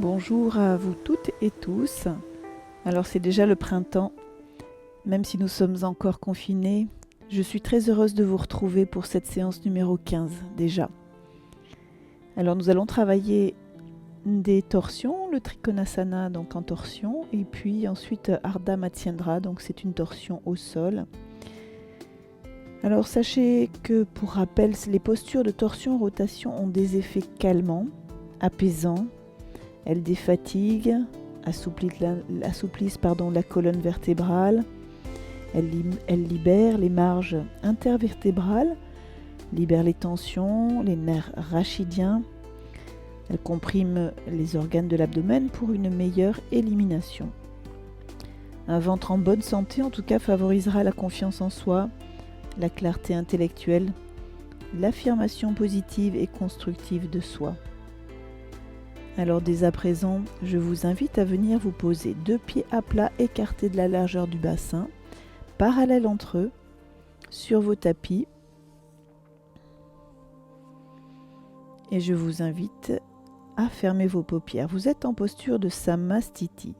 Bonjour à vous toutes et tous. Alors c'est déjà le printemps, même si nous sommes encore confinés. Je suis très heureuse de vous retrouver pour cette séance numéro 15 déjà. Alors nous allons travailler des torsions, le Trikonasana donc en torsion, et puis ensuite Ardha Matsyendrah, donc c'est une torsion au sol. Alors sachez que pour rappel, les postures de torsion-rotation ont des effets calmants, apaisants. Elles défatiguent, assouplissent la colonne vertébrale. Elles libèrent les marges intervertébrales, libèrent les tensions, les nerfs rachidiens. Elles compriment les organes de l'abdomen pour une meilleure élimination. Un ventre en bonne santé, en tout cas, favorisera la confiance en soi, la clarté intellectuelle, l'affirmation positive et constructive de soi. Alors dès à présent, je vous invite à venir vous poser 2 pieds à plat écartés de la largeur du bassin, parallèles entre eux, sur vos tapis. Et je vous invite à fermer vos paupières. Vous êtes en posture de Samastiti.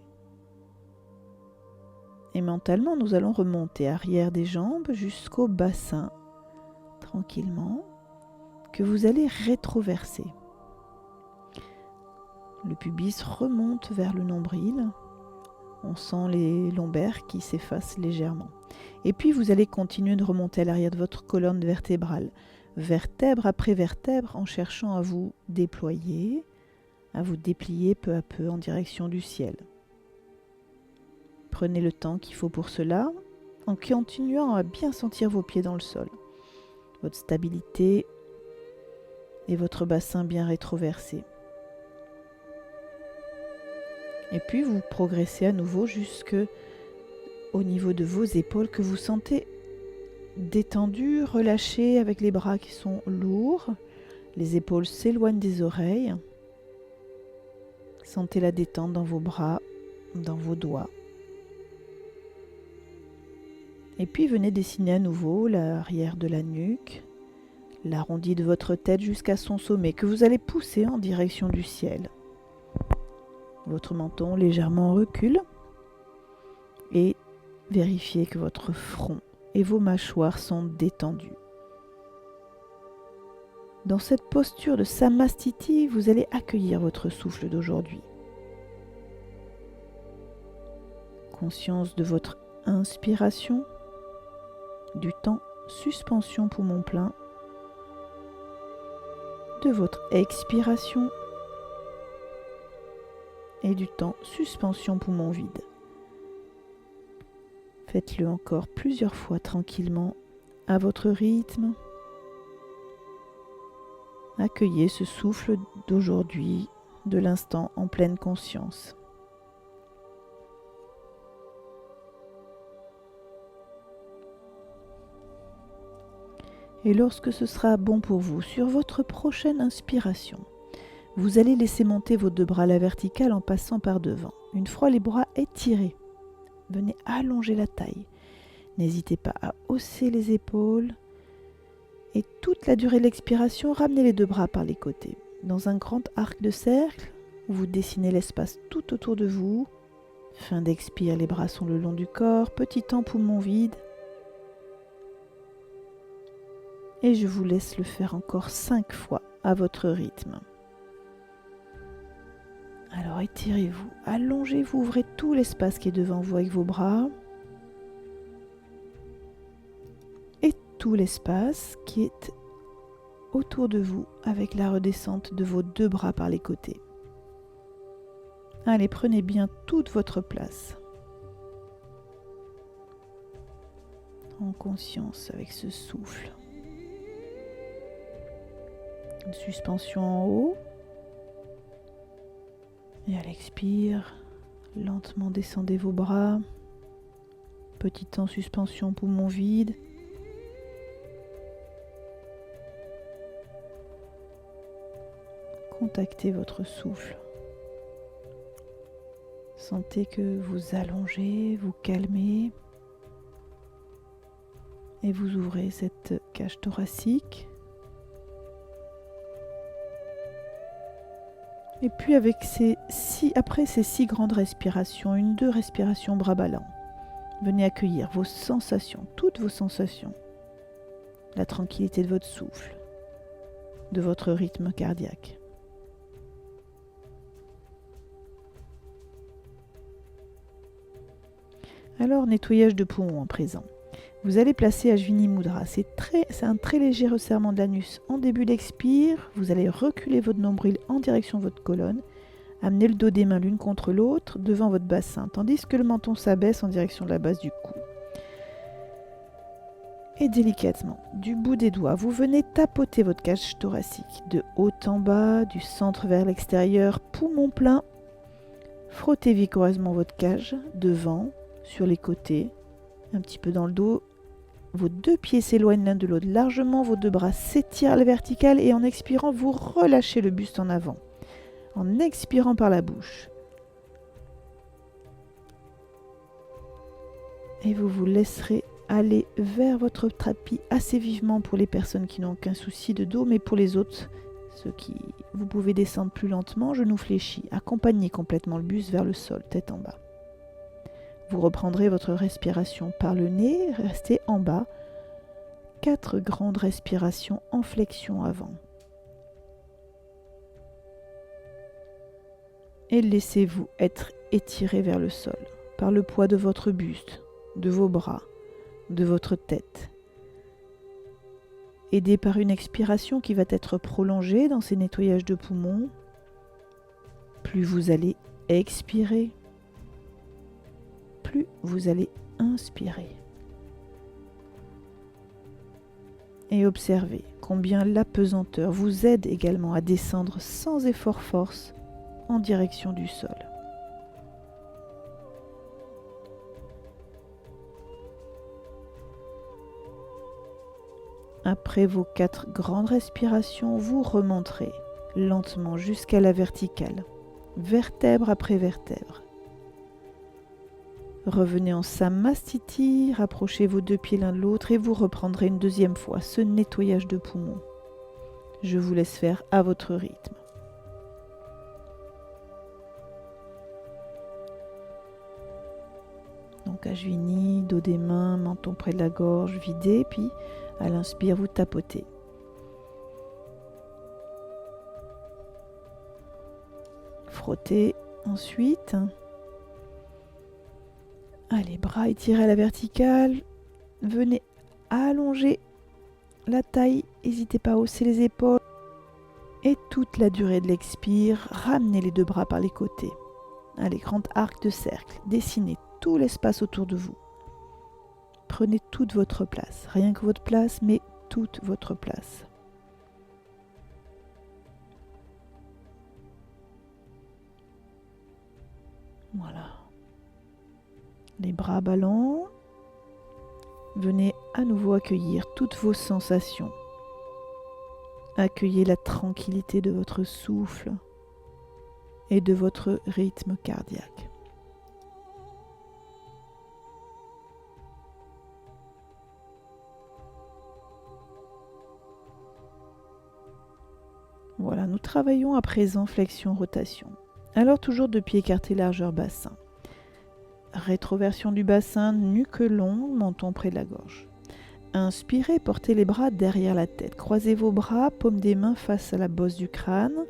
Et mentalement, nous allons remonter arrière des jambes jusqu'au bassin, tranquillement, que vous allez rétroverser. Le pubis remonte vers le nombril. On sent les lombaires qui s'effacent légèrement. Et puis vous allez continuer de remonter à l'arrière de votre colonne vertébrale, vertèbre après vertèbre, en cherchant à vous déployer, à vous déplier peu à peu en direction du ciel. Prenez le temps qu'il faut pour cela, en continuant à bien sentir vos pieds dans le sol, votre stabilité et votre bassin bien rétroversé. Et puis vous progressez à nouveau jusque au niveau de vos épaules que vous sentez détendues, relâchées avec les bras qui sont lourds. Les épaules s'éloignent des oreilles. Sentez la détente dans vos bras, dans vos doigts. Et puis venez dessiner à nouveau l'arrière de la nuque, l'arrondi de votre tête jusqu'à son sommet que vous allez pousser en direction du ciel. Votre menton légèrement recule et vérifiez que votre front et vos mâchoires sont détendus. Dans cette posture de Samastiti, vous allez accueillir votre souffle d'aujourd'hui. Conscience de votre inspiration, du temps suspension poumon plein, de votre expiration et du temps suspension poumon vide. Faites-le encore plusieurs fois tranquillement, à votre rythme. Accueillez ce souffle d'aujourd'hui, de l'instant en pleine conscience. Et lorsque ce sera bon pour vous, sur votre prochaine inspiration, vous allez laisser monter vos 2 bras à la verticale en passant par devant. Une fois les bras étirés, venez allonger la taille. N'hésitez pas à hausser les épaules. Et toute la durée de l'expiration, ramenez les 2 bras par les côtés. Dans un grand arc de cercle, où vous dessinez l'espace tout autour de vous. Fin d'expire, les bras sont le long du corps. Petit temps poumon vide. Et je vous laisse le faire encore 5 fois à votre rythme. Alors étirez-vous, allongez-vous, ouvrez tout l'espace qui est devant vous avec vos bras. Et tout l'espace qui est autour de vous avec la redescente de vos 2 bras par les côtés. Allez, prenez bien toute votre place. En conscience avec ce souffle. Une suspension en haut. Et à l'expire, lentement descendez vos bras. Petit temps suspension poumon vide. Contactez votre souffle. Sentez que vous allongez, vous calmez et vous ouvrez cette cage thoracique. Et puis après ces 6 grandes respirations, 2 respirations bras ballants, venez accueillir vos sensations, toutes vos sensations. La tranquillité de votre souffle, de votre rythme cardiaque. Alors, nettoyage de poumons en présent. Vous allez placer Ajvini Mudra. C'est un très léger resserrement de l'anus en début d'expire. Vous allez reculer votre nombril en direction de votre colonne. Amenez le dos des mains l'une contre l'autre devant votre bassin, tandis que le menton s'abaisse en direction de la base du cou. Et délicatement, du bout des doigts, vous venez tapoter votre cage thoracique de haut en bas, du centre vers l'extérieur, poumon plein. Frottez vigoureusement votre cage devant, sur les côtés, un petit peu dans le dos. Vos 2 pieds s'éloignent l'un de l'autre largement, vos 2 bras s'étirent à la verticale et en expirant, vous relâchez le buste en avant. En expirant par la bouche. Et vous vous laisserez aller vers votre tapis assez vivement pour les personnes qui n'ont aucun souci de dos, mais pour les autres, vous pouvez descendre plus lentement, genoux fléchis, accompagnez complètement le buste vers le sol, tête en bas. Vous reprendrez votre respiration par le nez, restez en bas. 4 grandes respirations en flexion avant. Et laissez-vous être étiré vers le sol par le poids de votre buste, de vos bras, de votre tête. Aidé par une expiration qui va être prolongée dans ces nettoyages de poumons, plus vous allez expirer, plus vous allez inspirer. Et observez combien l'apesanteur vous aide également à descendre sans effort force en direction du sol. Après vos 4 grandes respirations, vous remonterez lentement jusqu'à la verticale, vertèbre après vertèbre. Revenez en Samastiti, rapprochez vos 2 pieds l'un de l'autre et vous reprendrez une deuxième fois ce nettoyage de poumons. Je vous laisse faire à votre rythme. Donc Ajvini, dos des mains, menton près de la gorge, vidé, puis à l'inspire, vous tapotez. Frottez ensuite. Allez, bras étirés à la verticale. Venez allonger la taille. N'hésitez pas à hausser les épaules. Et toute la durée de l'expire, ramenez les 2 bras par les côtés. Allez, grand arc de cercle. Dessinez tout l'espace autour de vous. Prenez toute votre place. Rien que votre place, mais toute votre place. Voilà. Les bras ballants. Venez à nouveau accueillir toutes vos sensations. Accueillez la tranquillité de votre souffle et de votre rythme cardiaque. Voilà, nous travaillons à présent flexion-rotation. Alors toujours 2 pieds écartés largeur bassin. Rétroversion du bassin, nuque longue, menton près de la gorge. Inspirez, portez les bras derrière la tête. Croisez vos bras, paume des mains face à la bosse du crâne.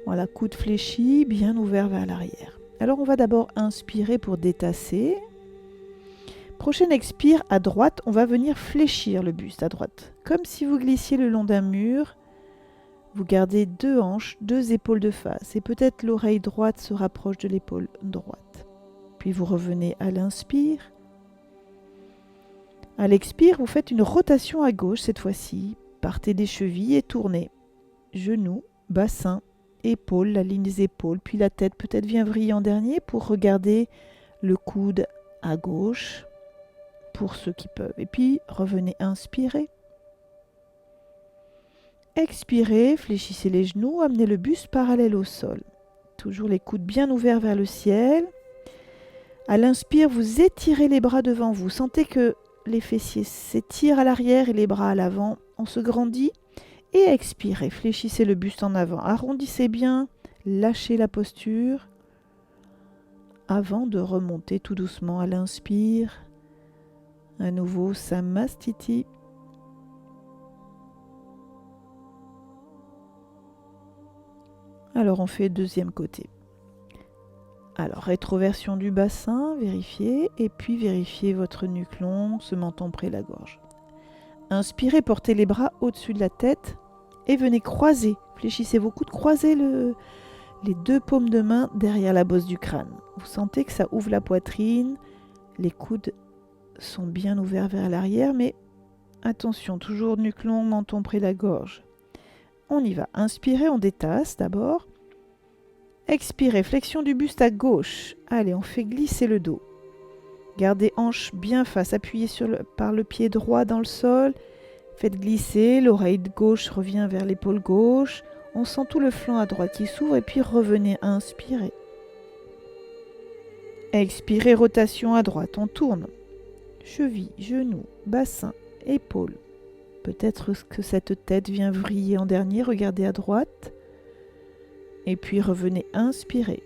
Voilà, coude fléchi, bien ouvert vers l'arrière. Alors on va d'abord inspirer pour détasser. Prochaine expire, à droite, on va venir fléchir le buste à droite. Comme si vous glissiez le long d'un mur. Vous gardez 2 hanches, 2 épaules de face et peut-être l'oreille droite se rapproche de l'épaule droite. Puis vous revenez à l'inspire. À l'expire, vous faites une rotation à gauche cette fois-ci. Partez des chevilles et tournez. Genoux, bassin, épaules, la ligne des épaules, puis la tête peut-être vient vriller en dernier pour regarder le coude à gauche, pour ceux qui peuvent. Et puis revenez inspirer. Expirez, fléchissez les genoux, amenez le buste parallèle au sol. Toujours les coudes bien ouverts vers le ciel. À l'inspire, vous étirez les bras devant vous. Sentez que les fessiers s'étirent à l'arrière et les bras à l'avant. On se grandit. Et expirez, fléchissez le buste en avant. Arrondissez bien lâchez la posture avant de remonter tout doucement à l'inspire. À nouveau, Samastiti. Alors, on fait deuxième côté. Alors, rétroversion du bassin, vérifiez. Et puis, vérifiez votre nuque longue, ce menton près de la gorge. Inspirez, portez les bras au-dessus de la tête et venez croiser. Fléchissez vos coudes, croisez les deux paumes de main derrière la bosse du crâne. Vous sentez que ça ouvre la poitrine. Les coudes sont bien ouverts vers l'arrière, mais attention, toujours nuque longue, menton près de la gorge. On y va. Inspirez, on détasse d'abord. Expirez, flexion du buste à gauche. Allez, on fait glisser le dos. Gardez hanche bien face, appuyez par le pied droit dans le sol. Faites glisser, l'oreille gauche revient vers l'épaule gauche. On sent tout le flanc à droite qui s'ouvre et puis revenez, inspirez. Expirez, rotation à droite, on tourne. Cheville, genou, bassin, épaule. Peut-être que cette tête vient vriller en dernier, regardez à droite. Et puis revenez, inspirez.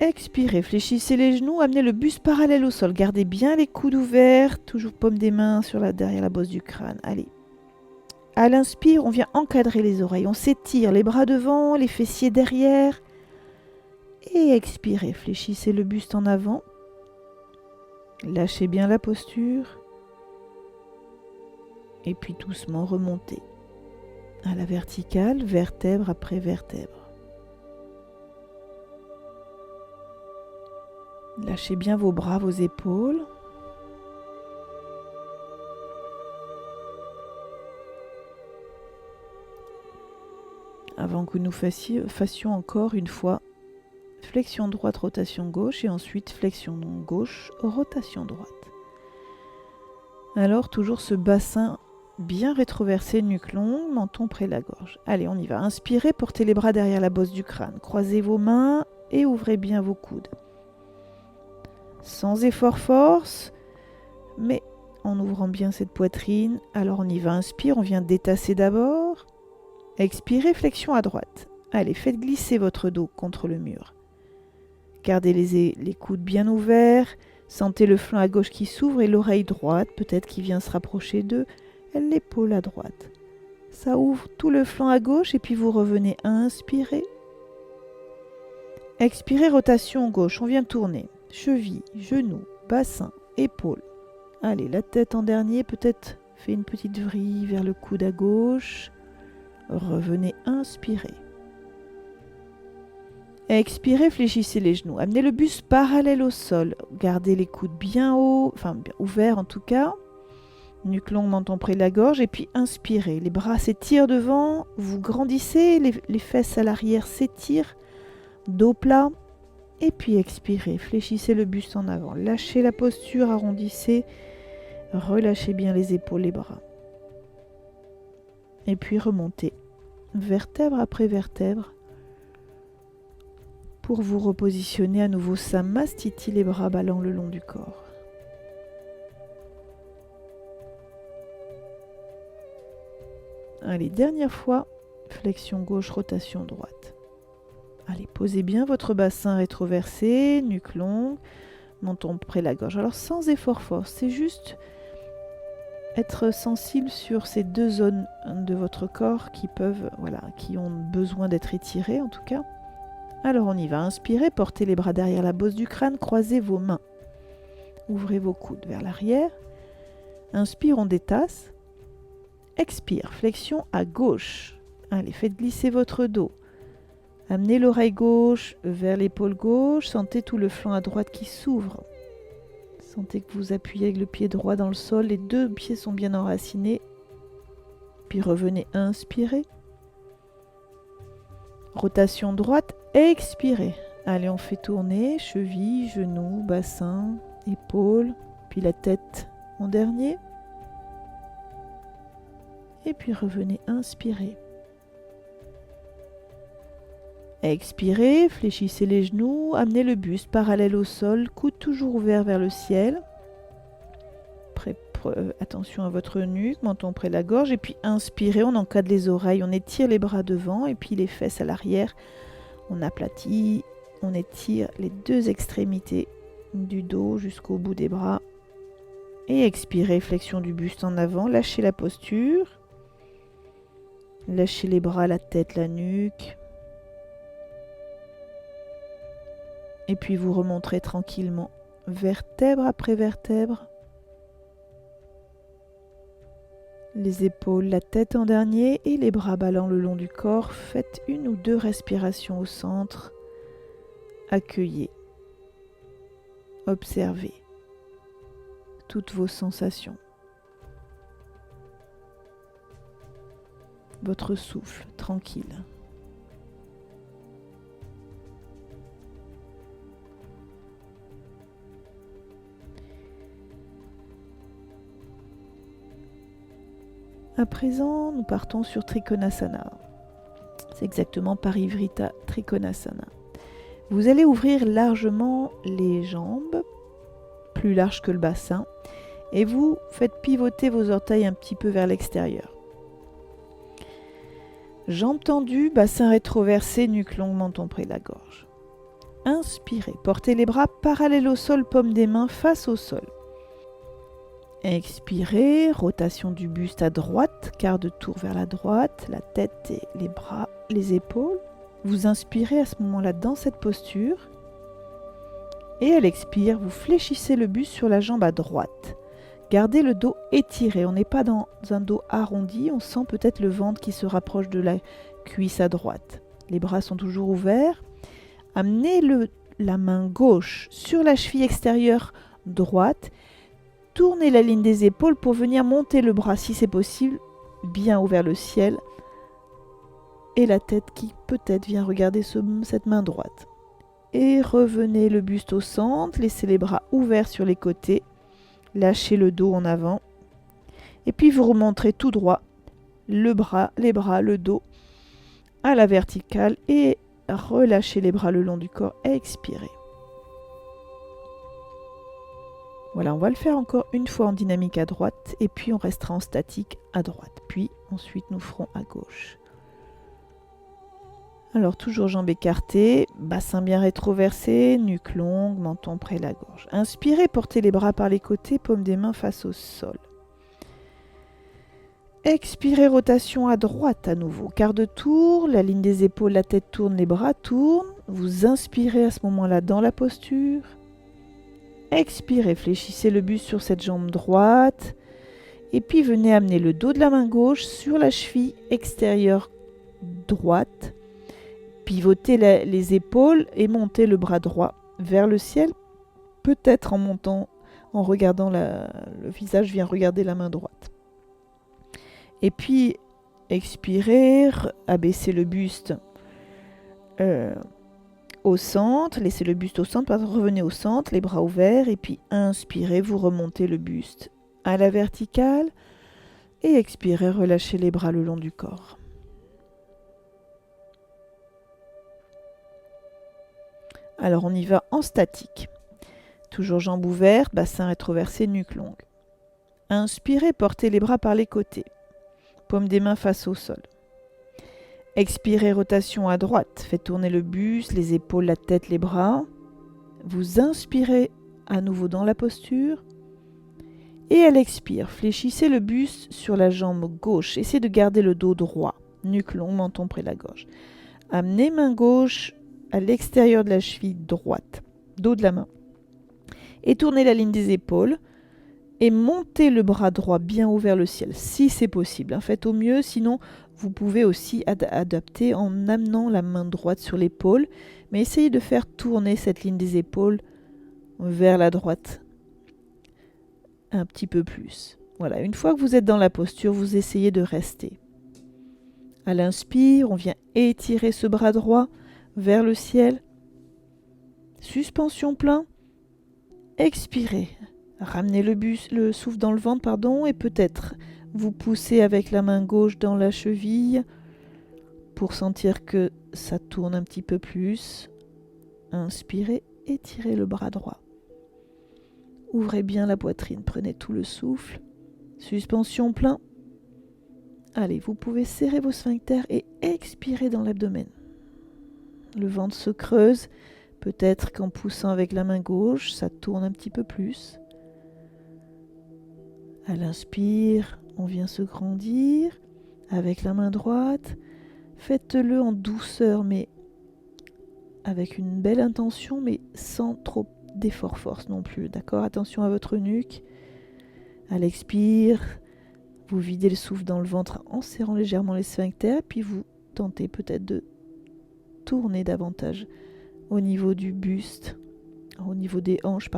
Expirez, fléchissez les genoux, amenez le buste parallèle au sol. Gardez bien les coudes ouverts, toujours paume des mains derrière la bosse du crâne. Allez. À l'inspire, on vient encadrer les oreilles. On s'étire, les bras devant, les fessiers derrière. Et expirez, fléchissez le buste en avant. Lâchez bien la posture. Et puis doucement remontez. À la verticale, vertèbre après vertèbre. Lâchez bien vos bras, vos épaules. Avant que nous fassions encore une fois flexion droite, rotation gauche et ensuite flexion gauche, rotation droite. Alors toujours ce bassin bien rétroversé, nuque longue, menton près de la gorge. Allez, on y va. Inspirez, portez les bras derrière la bosse du crâne. Croisez vos mains et ouvrez bien vos coudes. Sans effort force, mais en ouvrant bien cette poitrine. Alors on y va, inspire, on vient détasser d'abord. Expirez, flexion à droite. Allez, faites glisser votre dos contre le mur. Gardez les coudes bien ouverts. Sentez le flanc à gauche qui s'ouvre et l'oreille droite, peut-être qui vient se rapprocher d'eux, l'épaule à droite. Ça ouvre tout le flanc à gauche et puis vous revenez à inspirer. Expirez, rotation gauche, on vient tourner. Cheville, genou, bassin, épaule. Allez, la tête en dernier, peut-être fait une petite vrille vers le coude à gauche. Revenez, inspirez. Expirez, fléchissez les genoux. Amenez le buste parallèle au sol. Gardez les coudes bien hauts, enfin bien ouverts en tout cas. Nuque longue, menton près de la gorge. Et puis inspirez. Les bras s'étirent devant. Vous grandissez. Les fesses à l'arrière s'étirent. Dos plat. Et puis expirez, fléchissez le buste en avant, lâchez la posture, arrondissez, relâchez bien les épaules, les bras. Et puis remontez, vertèbre après vertèbre, pour vous repositionner à nouveau Samastiti, les bras ballants le long du corps. Allez, dernière fois, flexion gauche, rotation droite. Allez, posez bien votre bassin rétroversé, nuque longue, menton près de la gorge. Alors sans effort fort, c'est juste être sensible sur ces deux zones de votre corps qui ont besoin d'être étirées en tout cas. Alors on y va, inspirez, portez les bras derrière la bosse du crâne, croisez vos mains. Ouvrez vos coudes vers l'arrière. Inspire, on détasse. Expire, flexion à gauche. Allez, faites glisser votre dos. Amenez l'oreille gauche vers l'épaule gauche. Sentez tout le flanc à droite qui s'ouvre. Sentez que vous appuyez avec le pied droit dans le sol. Les deux pieds sont bien enracinés. Puis revenez, inspirez. Rotation droite, expirez. Allez, on fait tourner. Cheville, genou, bassin, épaule. Puis la tête en dernier. Et puis revenez, inspirez. Expirez, fléchissez les genoux, amenez le buste parallèle au sol, coude toujours ouvert vers le ciel. attention à votre nuque, menton près de la gorge. Et puis inspirez, on encadre les oreilles, on étire les bras devant et puis les fesses à l'arrière. On aplatit, on étire les deux extrémités du dos jusqu'au bout des bras. Et expirez, flexion du buste en avant, lâchez la posture. Lâchez les bras, la tête, la nuque. Et puis vous remonterez tranquillement, vertèbre après vertèbre. Les épaules, la tête en dernier et les bras ballants le long du corps. Faites 1 ou 2 respirations au centre. Accueillez. Observez toutes vos sensations. Votre souffle tranquille. À présent, nous partons sur Trikonasana. C'est exactement Parivrita Trikonasana. Vous allez ouvrir largement les jambes, plus larges que le bassin, et vous faites pivoter vos orteils un petit peu vers l'extérieur. Jambes tendues, bassin rétroversé, nuque longue, menton près de la gorge. Inspirez, portez les bras parallèles au sol, paume des mains face au sol. Expirez, rotation du buste à droite, quart de tour vers la droite, la tête et les bras, les épaules. Vous inspirez à ce moment-là dans cette posture. Et à l'expire, vous fléchissez le buste sur la jambe à droite. Gardez le dos étiré, on n'est pas dans un dos arrondi, on sent peut-être le ventre qui se rapproche de la cuisse à droite. Les bras sont toujours ouverts. Amenez la main gauche sur la cheville extérieure droite. Tournez la ligne des épaules pour venir monter le bras si c'est possible, bien haut vers le ciel. Et la tête qui peut-être vient regarder cette main droite. Et revenez le buste au centre, laissez les bras ouverts sur les côtés. Lâchez le dos en avant. Et puis vous remonterez tout droit, les bras, le dos à la verticale. Et relâchez les bras le long du corps. Expirez. Voilà, on va le faire encore une fois en dynamique à droite et puis on restera en statique à droite. Puis ensuite nous ferons à gauche. Alors toujours jambes écartées, bassin bien rétroversé, nuque longue, menton près de la gorge. Inspirez, portez les bras par les côtés, paume des mains face au sol. Expirez, rotation à droite à nouveau. Quart de tour, la ligne des épaules, la tête tourne, les bras tournent. Vous inspirez à ce moment-là dans la posture. Expirez, fléchissez le buste sur cette jambe droite. Et puis venez amener le dos de la main gauche sur la cheville extérieure droite. Pivotez les épaules et montez le bras droit vers le ciel. Peut-être en montant, en regardant le visage vient regarder la main droite. Et puis expirez, abaissez le buste au centre, laissez le buste au centre, revenez au centre, les bras ouverts, et puis inspirez, vous remontez le buste à la verticale, et expirez, relâchez les bras le long du corps. Alors on y va en statique. Toujours jambes ouvertes, bassin rétroversé, nuque longue. Inspirez, portez les bras par les côtés, paume des mains face au sol. Expirez, rotation à droite, faites tourner le buste, les épaules, la tête, les bras. Vous inspirez à nouveau dans la posture. Et à l'expire, fléchissez le buste sur la jambe gauche. Essayez de garder le dos droit, nuque longue, menton près de la gorge. Amenez main gauche à l'extérieur de la cheville droite, dos de la main. Et tournez la ligne des épaules. Et montez le bras droit bien haut vers le ciel, si c'est possible. Faites au mieux, sinon vous pouvez aussi adapter en amenant la main droite sur l'épaule. Mais essayez de faire tourner cette ligne des épaules vers la droite un petit peu plus. Voilà, une fois que vous êtes dans la posture, vous essayez de rester. À l'inspire, on vient étirer ce bras droit vers le ciel. Suspension plein. Expirez. Ramenez le souffle dans le ventre, et peut-être vous poussez avec la main gauche dans la cheville pour sentir que ça tourne un petit peu plus. Inspirez, étirez le bras droit. Ouvrez bien la poitrine, prenez tout le souffle. Suspension plein. Allez, vous pouvez serrer vos sphincters et expirer dans l'abdomen. Le ventre se creuse. Peut-être qu'en poussant avec la main gauche, ça tourne un petit peu plus. À l'inspire, on vient se grandir. Avec la main droite, faites-le en douceur, mais avec une belle intention, mais sans trop d'effort force non plus. D'accord ? Attention à votre nuque. À l'expire, vous videz le souffle dans le ventre en serrant légèrement les sphincters, puis vous tentez peut-être de tourner davantage au niveau du buste, au niveau des hanches,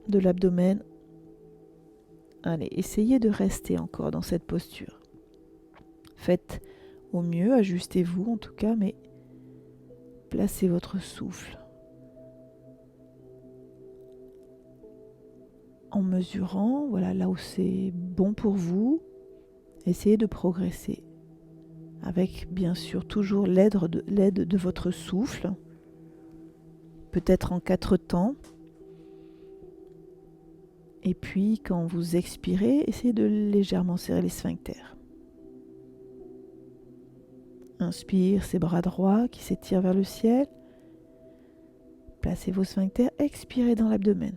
de l'abdomen. Allez, essayez de rester encore dans cette posture. Faites au mieux, ajustez-vous en tout cas, mais placez votre souffle en mesurant, voilà, là où c'est bon pour vous. Essayez de progresser avec bien sûr toujours l'aide de votre souffle, peut-être en 4 temps. Et puis quand vous expirez, essayez de légèrement serrer les sphincters. Inspire, ses bras droits qui s'étirent vers le ciel. Placez vos sphincters, expirez dans l'abdomen.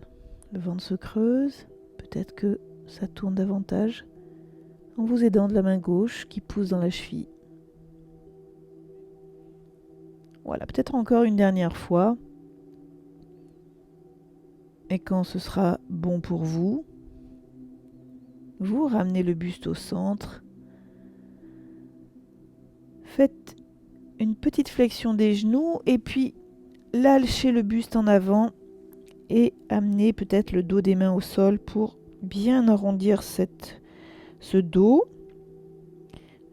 Le ventre se creuse, peut-être que ça tourne davantage en vous aidant de la main gauche qui pousse dans la cheville. Voilà, peut-être encore une dernière fois. Et quand ce sera bon pour vous, vous ramenez le buste au centre. Faites une petite flexion des genoux et puis lâchez le buste en avant et amenez peut-être le dos des mains au sol pour bien arrondir ce dos.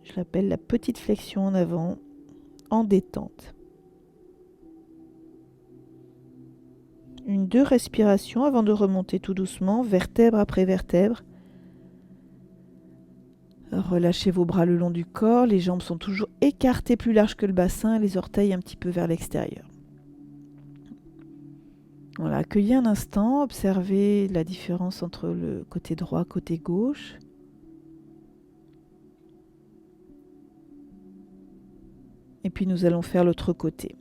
Je l'appelle la petite flexion en avant, en détente. 2 respirations avant de remonter tout doucement, vertèbre après vertèbre. Relâchez vos bras le long du corps, les jambes sont toujours écartées plus larges que le bassin, les orteils un petit peu vers l'extérieur. Voilà, accueillez un instant, observez la différence entre le côté droit, côté gauche. Et puis nous allons faire l'autre côté.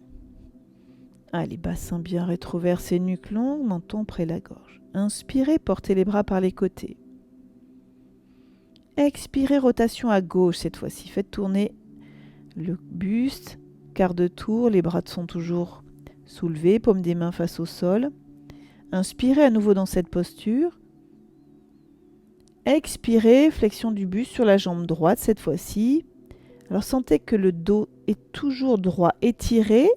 Allez, bassin bien rétroversé, nuque longue, menton près de la gorge. Inspirez, portez les bras par les côtés. Expirez, rotation à gauche cette fois-ci. Faites tourner le buste, quart de tour, les bras sont toujours soulevés, paume des mains face au sol. Inspirez à nouveau dans cette posture. Expirez, flexion du buste sur la jambe droite cette fois-ci. Alors sentez que le dos est toujours droit, étiré.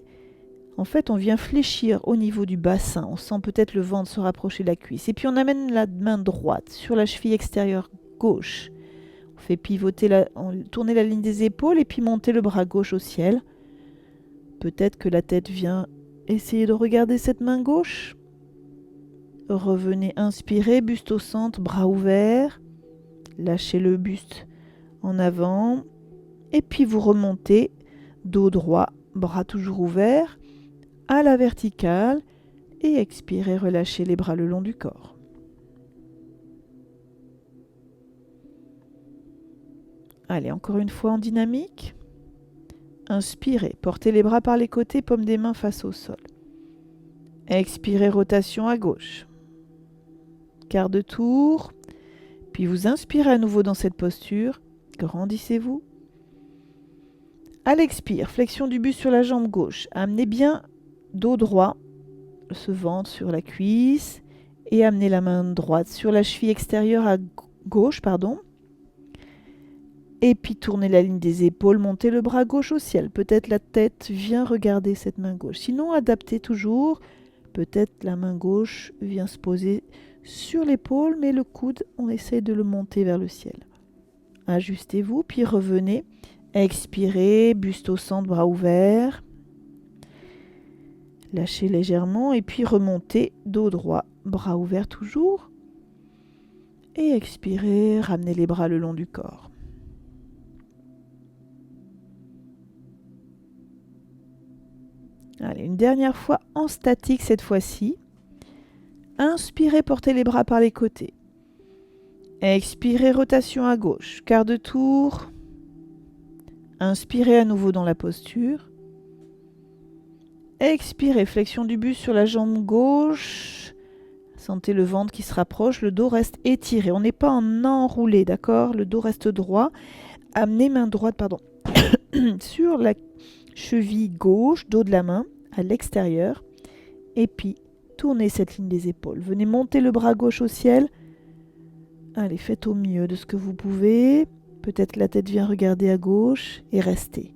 En fait, on vient fléchir au niveau du bassin. On sent peut-être le ventre se rapprocher de la cuisse. Et puis on amène la main droite sur la cheville extérieure gauche. On fait pivoter, tourner la ligne des épaules et puis monter le bras gauche au ciel. Peut-être que la tête vient essayer de regarder cette main gauche. Revenez, inspirez, buste au centre, bras ouverts. Lâchez le buste en avant. Et puis vous remontez, dos droit, bras toujours ouverts, à la verticale. Et expirez, relâchez les bras le long du corps. Allez, encore une fois en dynamique. Inspirez, portez les bras par les côtés, paume des mains face au sol. Expirez, rotation à gauche. Quart de tour. Puis vous inspirez à nouveau dans cette posture. Grandissez-vous. À l'expire, flexion du buste sur la jambe gauche. Amenez bien dos droit, ce ventre sur la cuisse. Et amenez la main droite sur la cheville extérieure à gauche. Et puis tournez la ligne des épaules, montez le bras gauche au ciel. Peut-être la tête vient regarder cette main gauche. Sinon, adaptez toujours. Peut-être la main gauche vient se poser sur l'épaule, mais le coude, on essaie de le monter vers le ciel. Ajustez-vous, puis revenez. Expirez, buste au centre, bras ouverts. Lâchez légèrement et puis remontez, dos droit, bras ouverts toujours. Et expirez, ramenez les bras le long du corps. Allez, une dernière fois en statique cette fois-ci. Inspirez, portez les bras par les côtés. Expirez, rotation à gauche. Quart de tour. Inspirez à nouveau dans la posture. Expirez, flexion du buste sur la jambe gauche. Sentez le ventre qui se rapproche, le dos reste étiré. On n'est pas en enroulé, d'accord? Le dos reste droit. Amenez main droite, sur la cheville gauche, dos de la main, à l'extérieur. Et puis, tournez cette ligne des épaules. Venez monter le bras gauche au ciel. Allez, faites au mieux de ce que vous pouvez. Peut-être la tête vient regarder à gauche et restez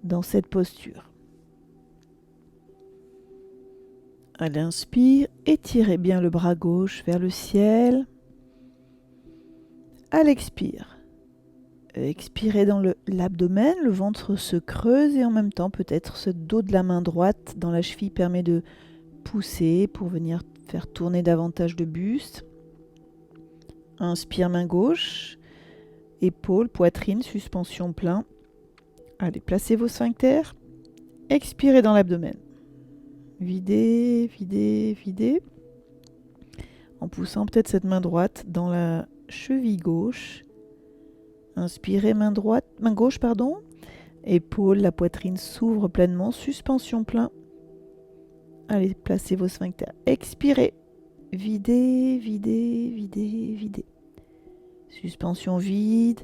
dans cette posture. Allez, inspire, étirez bien le bras gauche vers le ciel. À l'expire, expirez dans l'abdomen, le ventre se creuse et en même temps peut-être ce dos de la main droite dans la cheville permet de pousser pour venir faire tourner davantage le buste. Inspire, main gauche, épaules, poitrine, suspension plein. Allez, placez vos sphincters. Expirez dans l'abdomen. Videz, videz, videz. En poussant peut-être cette main droite dans la cheville gauche. Inspirez, main gauche, Épaules, la poitrine s'ouvre pleinement. Suspension plein. Allez, placez vos sphincters. Expirez. Videz, videz, videz, videz. Suspension vide.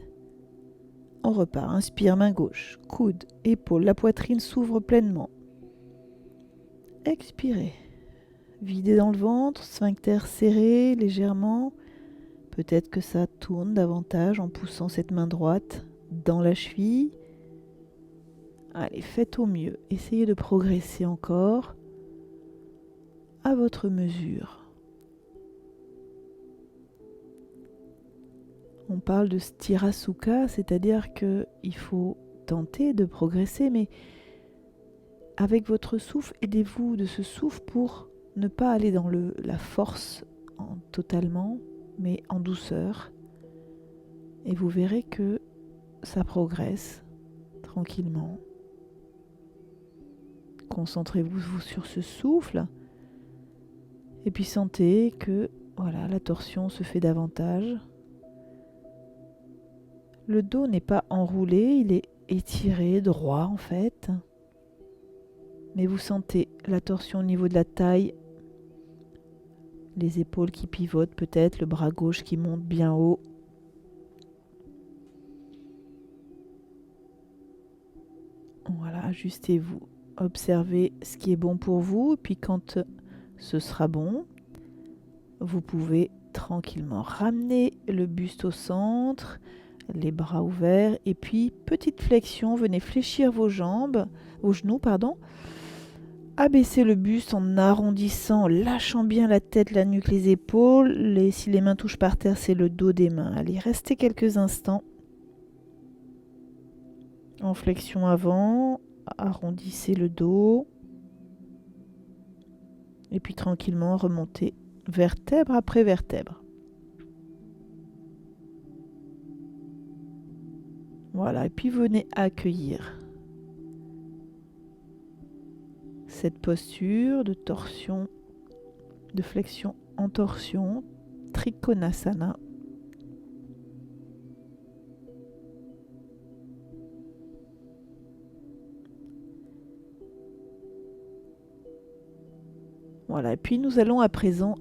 On repart. Inspire, main gauche. Coude, épaule, la poitrine s'ouvre pleinement. Expirez. Videz dans le ventre, sphincter serré légèrement. Peut-être que ça tourne davantage en poussant cette main droite dans la cheville. Allez, faites au mieux. Essayez de progresser encore à votre mesure. On parle de sthira-sukha, c'est-à-dire qu'il faut tenter de progresser, mais avec votre souffle, aidez-vous de ce souffle pour ne pas aller dans la force totalement, mais en douceur. Et vous verrez que ça progresse tranquillement. Concentrez-vous sur ce souffle. Et puis sentez que voilà, la torsion se fait davantage. Le dos n'est pas enroulé, il est étiré, droit en fait. Mais vous sentez la torsion au niveau de la taille, les épaules qui pivotent peut-être, le bras gauche qui monte bien haut. Voilà, ajustez-vous, observez ce qui est bon pour vous. Et puis quand ce sera bon, vous pouvez tranquillement ramener le buste au centre, les bras ouverts. Et puis petite flexion, venez fléchir vos genoux. Abaissez le buste en arrondissant, en lâchant bien la tête, la nuque, les épaules. Si les mains touchent par terre, c'est le dos des mains. Allez, restez quelques instants. En flexion avant, arrondissez le dos. Et puis tranquillement, remontez vertèbre après vertèbre. Voilà, et puis venez accueillir cette posture de torsion, de flexion en torsion, Trikonasana. Voilà, et puis nous allons à présent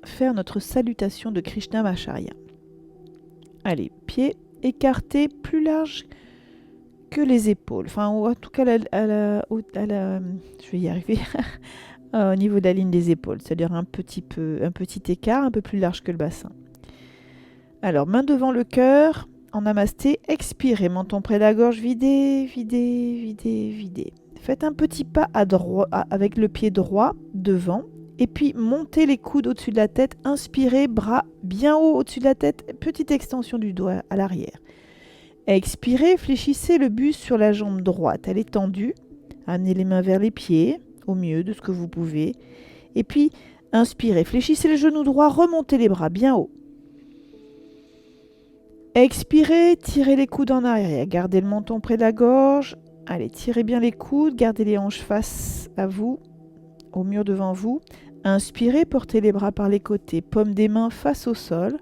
faire notre salutation de Krishnamacharya. Allez, pieds écartés plus larges que les épaules. Enfin, en tout cas, je vais y arriver. Au niveau de la ligne des épaules, c'est-à-dire un petit écart, un peu plus large que le bassin. Alors, main devant le cœur, en namasté, expirez, menton près de la gorge, videz, videz, videz, videz. Faites un petit pas avec le pied droit devant, et puis montez les coudes au-dessus de la tête, inspirez, bras bien haut au-dessus de la tête, petite extension du doigt à l'arrière. Expirez, fléchissez le buste sur la jambe droite, elle est tendue, amenez les mains vers les pieds, au mieux de ce que vous pouvez. Et puis, inspirez, fléchissez le genou droit, remontez les bras bien haut. Expirez, tirez les coudes en arrière, gardez le menton près de la gorge. Allez, tirez bien les coudes, gardez les hanches face à vous, au mur devant vous. Inspirez, portez les bras par les côtés, paume des mains face au sol.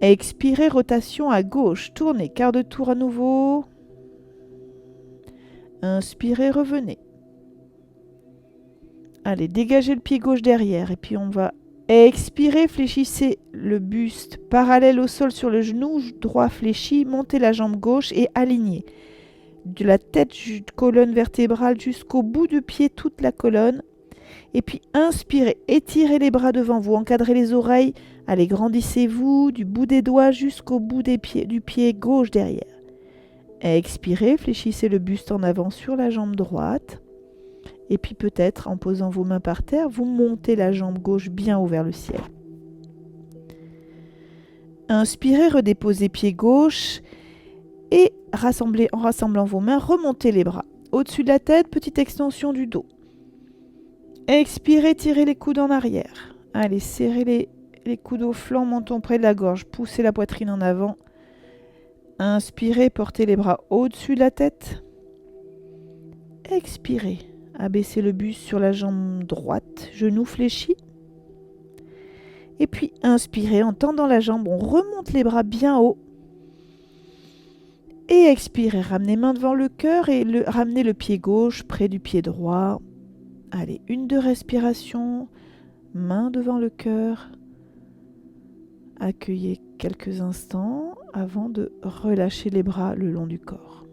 Expirez, rotation à gauche. Tournez, quart de tour à nouveau. Inspirez, revenez. Allez, dégagez le pied gauche derrière. Et puis on va expirer, fléchissez le buste parallèle au sol sur le genou droit fléchi. Montez la jambe gauche et alignez. De la tête, colonne vertébrale jusqu'au bout du pied, toute la colonne. Et puis inspirez, étirez les bras devant vous, encadrez les oreilles. Allez, grandissez-vous du bout des doigts jusqu'au bout des pieds, du pied gauche derrière. Expirez, fléchissez le buste en avant sur la jambe droite. Et puis peut-être, en posant vos mains par terre, vous montez la jambe gauche bien haut vers le ciel. Inspirez, redéposez pied gauche et en rassemblant vos mains, remontez les bras. Au-dessus de la tête, petite extension du dos. Expirez, tirez les coudes en arrière. Allez, serrez les coudes au flanc, menton près de la gorge. Poussez la poitrine en avant. Inspirez, portez les bras au-dessus de la tête. Expirez, abaissez le buste sur la jambe droite, genou fléchi. Et puis inspirez, en tendant la jambe, on remonte les bras bien haut. Et expirez, ramenez main devant le cœur et ramenez le pied gauche près du pied droit. Allez, 1-2 respirations, main devant le cœur. Accueillez quelques instants avant de relâcher les bras le long du corps.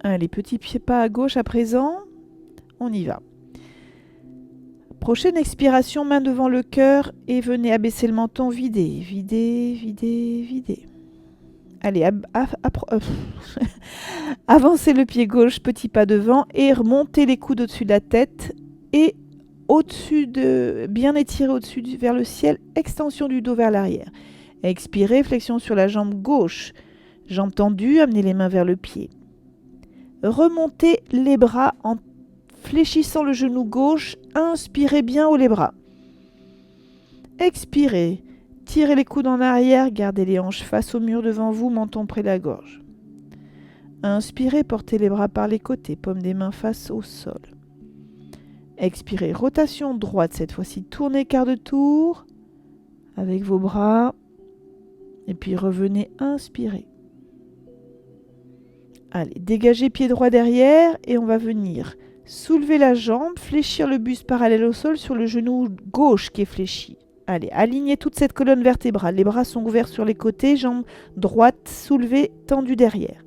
Allez, petit pied pas à gauche à présent. On y va. Prochaine expiration, main devant le cœur et venez abaisser le menton, videz, videz, videz, videz. Allez, avancez le pied gauche, petit pas devant et remontez les coudes au-dessus de la tête et bien étiré au-dessus vers le ciel, extension du dos vers l'arrière. Expirez, flexion sur la jambe gauche, jambe tendue, amenez les mains vers le pied. Remontez les bras en fléchissant le genou gauche, inspirez bien haut les bras. Expirez, tirez les coudes en arrière, gardez les hanches face au mur devant vous, menton près de la gorge. Inspirez, portez les bras par les côtés, paume des mains face au sol. Expirez, rotation droite cette fois-ci, tournez quart de tour avec vos bras et puis revenez, inspirez. Allez, dégagez pied droit derrière et on va venir soulever la jambe, fléchir le buste parallèle au sol sur le genou gauche qui est fléchi. Allez, alignez toute cette colonne vertébrale. Les bras sont ouverts sur les côtés, jambe droite soulevée, tendue derrière.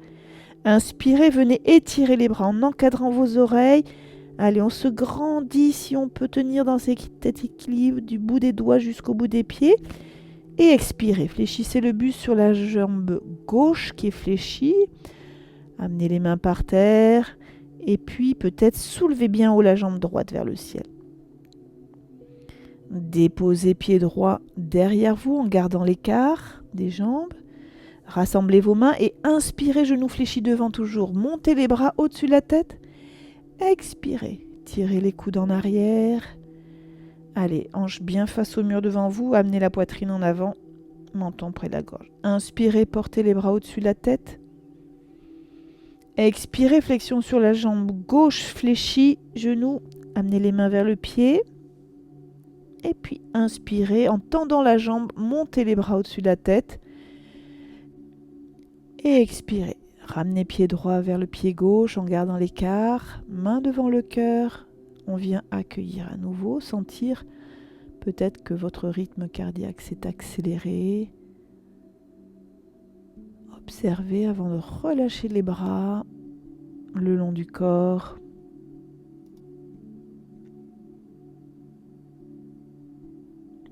Inspirez, venez étirer les bras en encadrant vos oreilles. Allez, on se grandit si on peut tenir dans cet équilibre du bout des doigts jusqu'au bout des pieds. Et expirez, fléchissez le buste sur la jambe gauche qui est fléchie. Amenez les mains par terre. Et puis peut-être soulevez bien haut la jambe droite vers le ciel. Déposez pied droit derrière vous en gardant l'écart des jambes. Rassemblez vos mains et inspirez, genoux fléchis devant toujours. Montez les bras au-dessus de la tête. Expirez, tirez les coudes en arrière. Allez, hanche bien face au mur devant vous. Amenez la poitrine en avant, menton près de la gorge. Inspirez, portez les bras au-dessus de la tête. Expirez, flexion sur la jambe gauche fléchie, genou, amenez les mains vers le pied. Et puis inspirez, en tendant la jambe, montez les bras au-dessus de la tête. Et expirez, ramenez pied droit vers le pied gauche en gardant l'écart, main devant le cœur. On vient accueillir à nouveau, sentir peut-être que votre rythme cardiaque s'est accéléré. Observez avant de relâcher les bras le long du corps.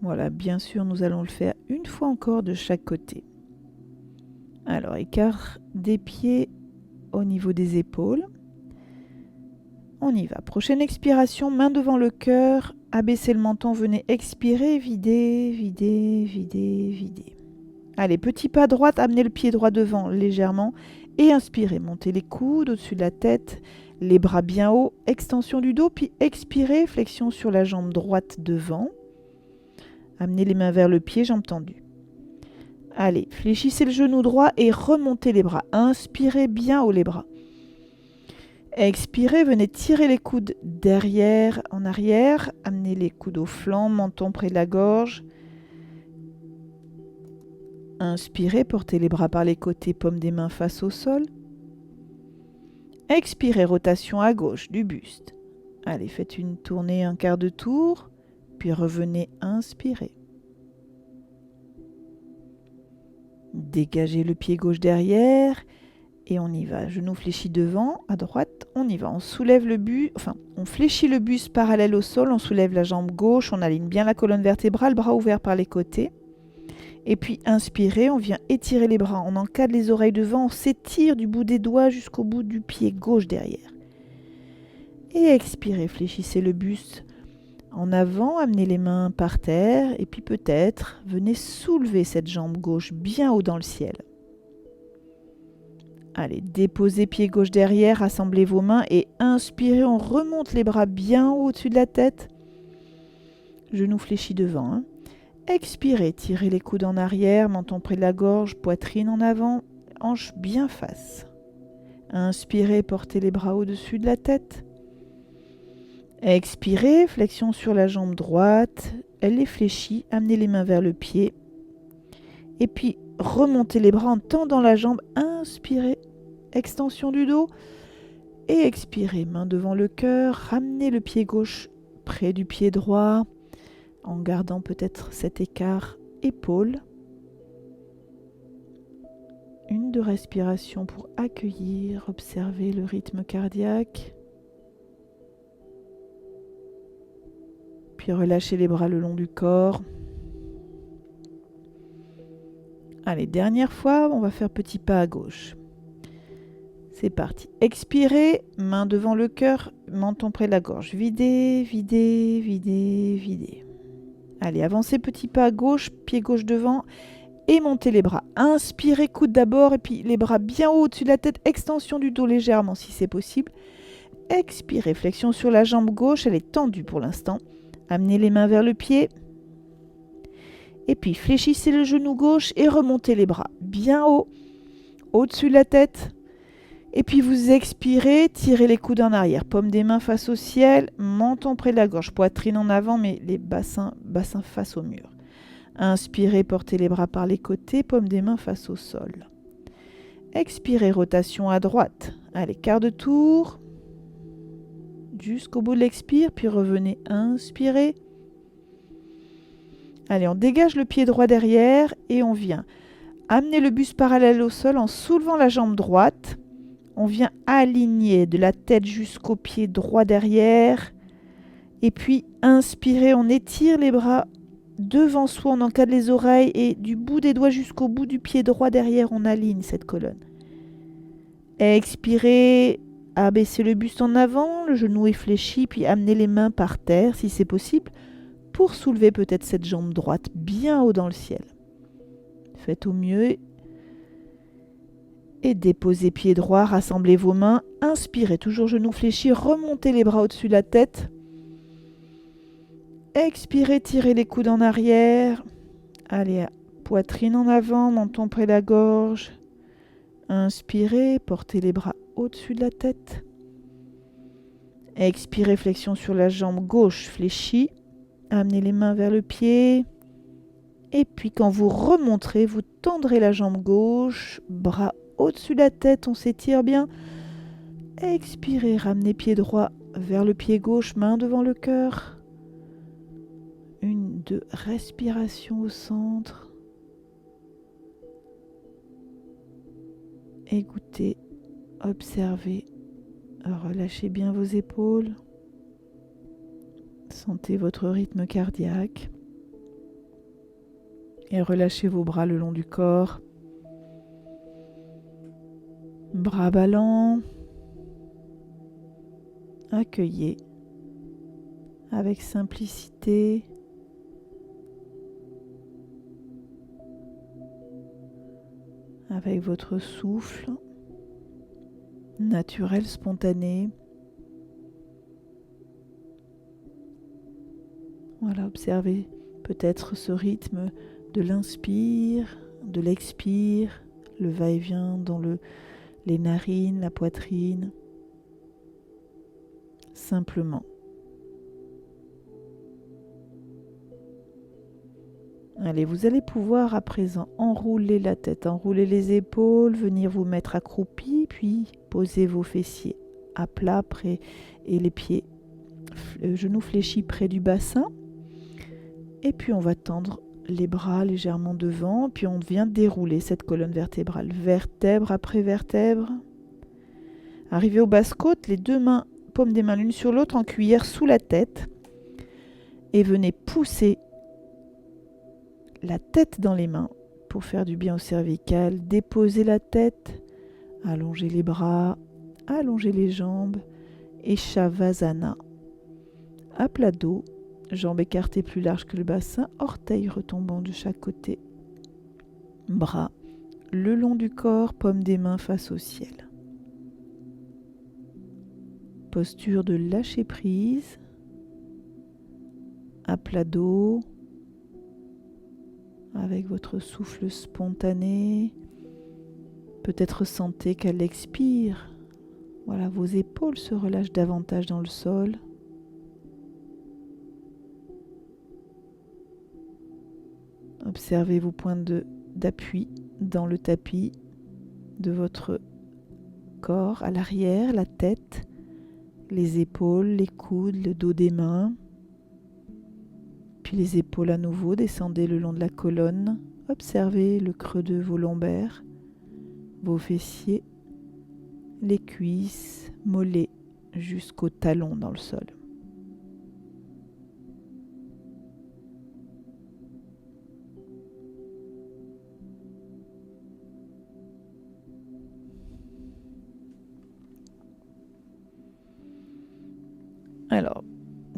Voilà, bien sûr, nous allons le faire une fois encore de chaque côté. Alors, écart des pieds au niveau des épaules. On y va. Prochaine expiration, main devant le cœur, abaissez le menton, venez expirer, vider, vider, vider, vider. Allez, petit pas à droite, amenez le pied droit devant légèrement et inspirez. Montez les coudes au-dessus de la tête, les bras bien hauts, extension du dos, puis expirez, flexion sur la jambe droite devant. Amenez les mains vers le pied, jambes tendues. Allez, fléchissez le genou droit et remontez les bras. Inspirez bien haut les bras. Expirez, venez tirer les coudes derrière, en arrière. Amenez les coudes au flanc, menton près de la gorge. Inspirez, portez les bras par les côtés, paume des mains face au sol. Expirez, rotation à gauche du buste. Allez, faites une tournée, un quart de tour, puis revenez inspirer. Dégagez le pied gauche derrière et on y va. Genou fléchi devant, à droite, on y va. On soulève le buste, on fléchit le buste parallèle au sol, on soulève la jambe gauche, on aligne bien la colonne vertébrale, bras ouverts par les côtés. Et puis inspirez, on vient étirer les bras, on encadre les oreilles devant, on s'étire du bout des doigts jusqu'au bout du pied gauche derrière. Et expirez, fléchissez le buste en avant, amenez les mains par terre et puis peut-être venez soulever cette jambe gauche bien haut dans le ciel. Allez, déposez pied gauche derrière, rassemblez vos mains et inspirez, on remonte les bras bien haut au-dessus de la tête. Genoux fléchis devant. Expirez, tirez les coudes en arrière, menton près de la gorge, poitrine en avant, hanches bien face. Inspirez, portez les bras au-dessus de la tête. Expirez, flexion sur la jambe droite, elle est fléchie, amenez les mains vers le pied. Et puis remontez les bras en tendant la jambe, inspirez, extension du dos. Et expirez, main devant le cœur, ramenez le pied gauche près du pied droit, en gardant peut-être cet écart épaule. Une de respiration pour accueillir, observer le rythme cardiaque. Puis relâchez les bras le long du corps. Allez, dernière fois, on va faire petit pas à gauche. C'est parti. Expirez, main devant le cœur, menton près de la gorge. Videz, videz, videz, videz. Allez, avancez petit pas à gauche, pied gauche devant et montez les bras. Inspirez, coude d'abord et puis les bras bien haut au-dessus de la tête, extension du dos légèrement si c'est possible. Expirez, flexion sur la jambe gauche, elle est tendue pour l'instant. Amenez les mains vers le pied. Et puis fléchissez le genou gauche et remontez les bras bien haut, au-dessus de la tête. Et puis vous expirez, tirez les coudes en arrière, paume des mains face au ciel, menton près de la gorge, poitrine en avant, mais les bassins face au mur. Inspirez, portez les bras par les côtés, paume des mains face au sol. Expirez, rotation à droite. Allez, quart de tour. Jusqu'au bout de l'expire, puis revenez, inspirez. Allez, on dégage le pied droit derrière et on vient amener le buste parallèle au sol en soulevant la jambe droite. On vient aligner de la tête jusqu'au pied droit derrière. Et puis, inspirez, on étire les bras devant soi, on encadre les oreilles et du bout des doigts jusqu'au bout du pied droit derrière, on aligne cette colonne. Expirez, abaissez le buste en avant, le genou est fléchi, puis amenez les mains par terre si c'est possible pour soulever peut-être cette jambe droite bien haut dans le ciel. Faites au mieux et déposez pied droit, rassemblez vos mains, inspirez, toujours genou fléchi, remontez les bras au-dessus de la tête. Expirez, tirez les coudes en arrière. Allez, poitrine en avant, menton près de la gorge. Inspirez, portez les bras au-dessus de la tête. Expirez, flexion sur la jambe gauche fléchie. Amenez les mains vers le pied. Et puis quand vous remonterez, vous tendrez la jambe gauche, bras au-dessus de la tête, on s'étire bien. Expirez, ramenez pied droit vers le pied gauche, main devant le cœur. Une, deux, respiration au centre. Écoutez, observez, relâchez bien vos épaules. Sentez votre rythme cardiaque. Et relâchez vos bras le long du corps. Bras ballants. Accueillez avec simplicité. Avec votre souffle naturel, spontané. Voilà, observez peut-être ce rythme de l'inspire, de l'expire, le va-et-vient dans les narines, la poitrine. simplement. Allez, vous allez pouvoir à présent enrouler la tête, enrouler les épaules, venir vous mettre accroupi, puis poser vos fessiers à plat et les pieds, genoux fléchis près du bassin. Et puis on va tendre les bras légèrement devant, puis on vient dérouler cette colonne vertébrale, vertèbre après vertèbre. Arrivé aux basses-côtes, les deux mains, paumes des mains l'une sur l'autre, en cuillère sous la tête. Et venez pousser la tête dans les mains pour faire du bien au cervical. Déposez la tête, allongez les bras, allongez les jambes et Shavasana. À plat dos, jambes écartées plus larges que le bassin, orteils retombant de chaque côté. Bras le long du corps, paumes des mains face au ciel. Posture de lâcher prise. À plat dos, avec votre souffle spontané. Peut-être sentez qu'à l'expire, voilà, vos épaules se relâchent davantage dans le sol. Observez vos points d'appui dans le tapis de votre corps, à l'arrière, la tête, les épaules, les coudes, le dos des mains. Puis les épaules à nouveau, descendez le long de la colonne. Observez le creux de vos lombaires, vos fessiers, les cuisses, mollets jusqu'aux talons dans le sol. Alors,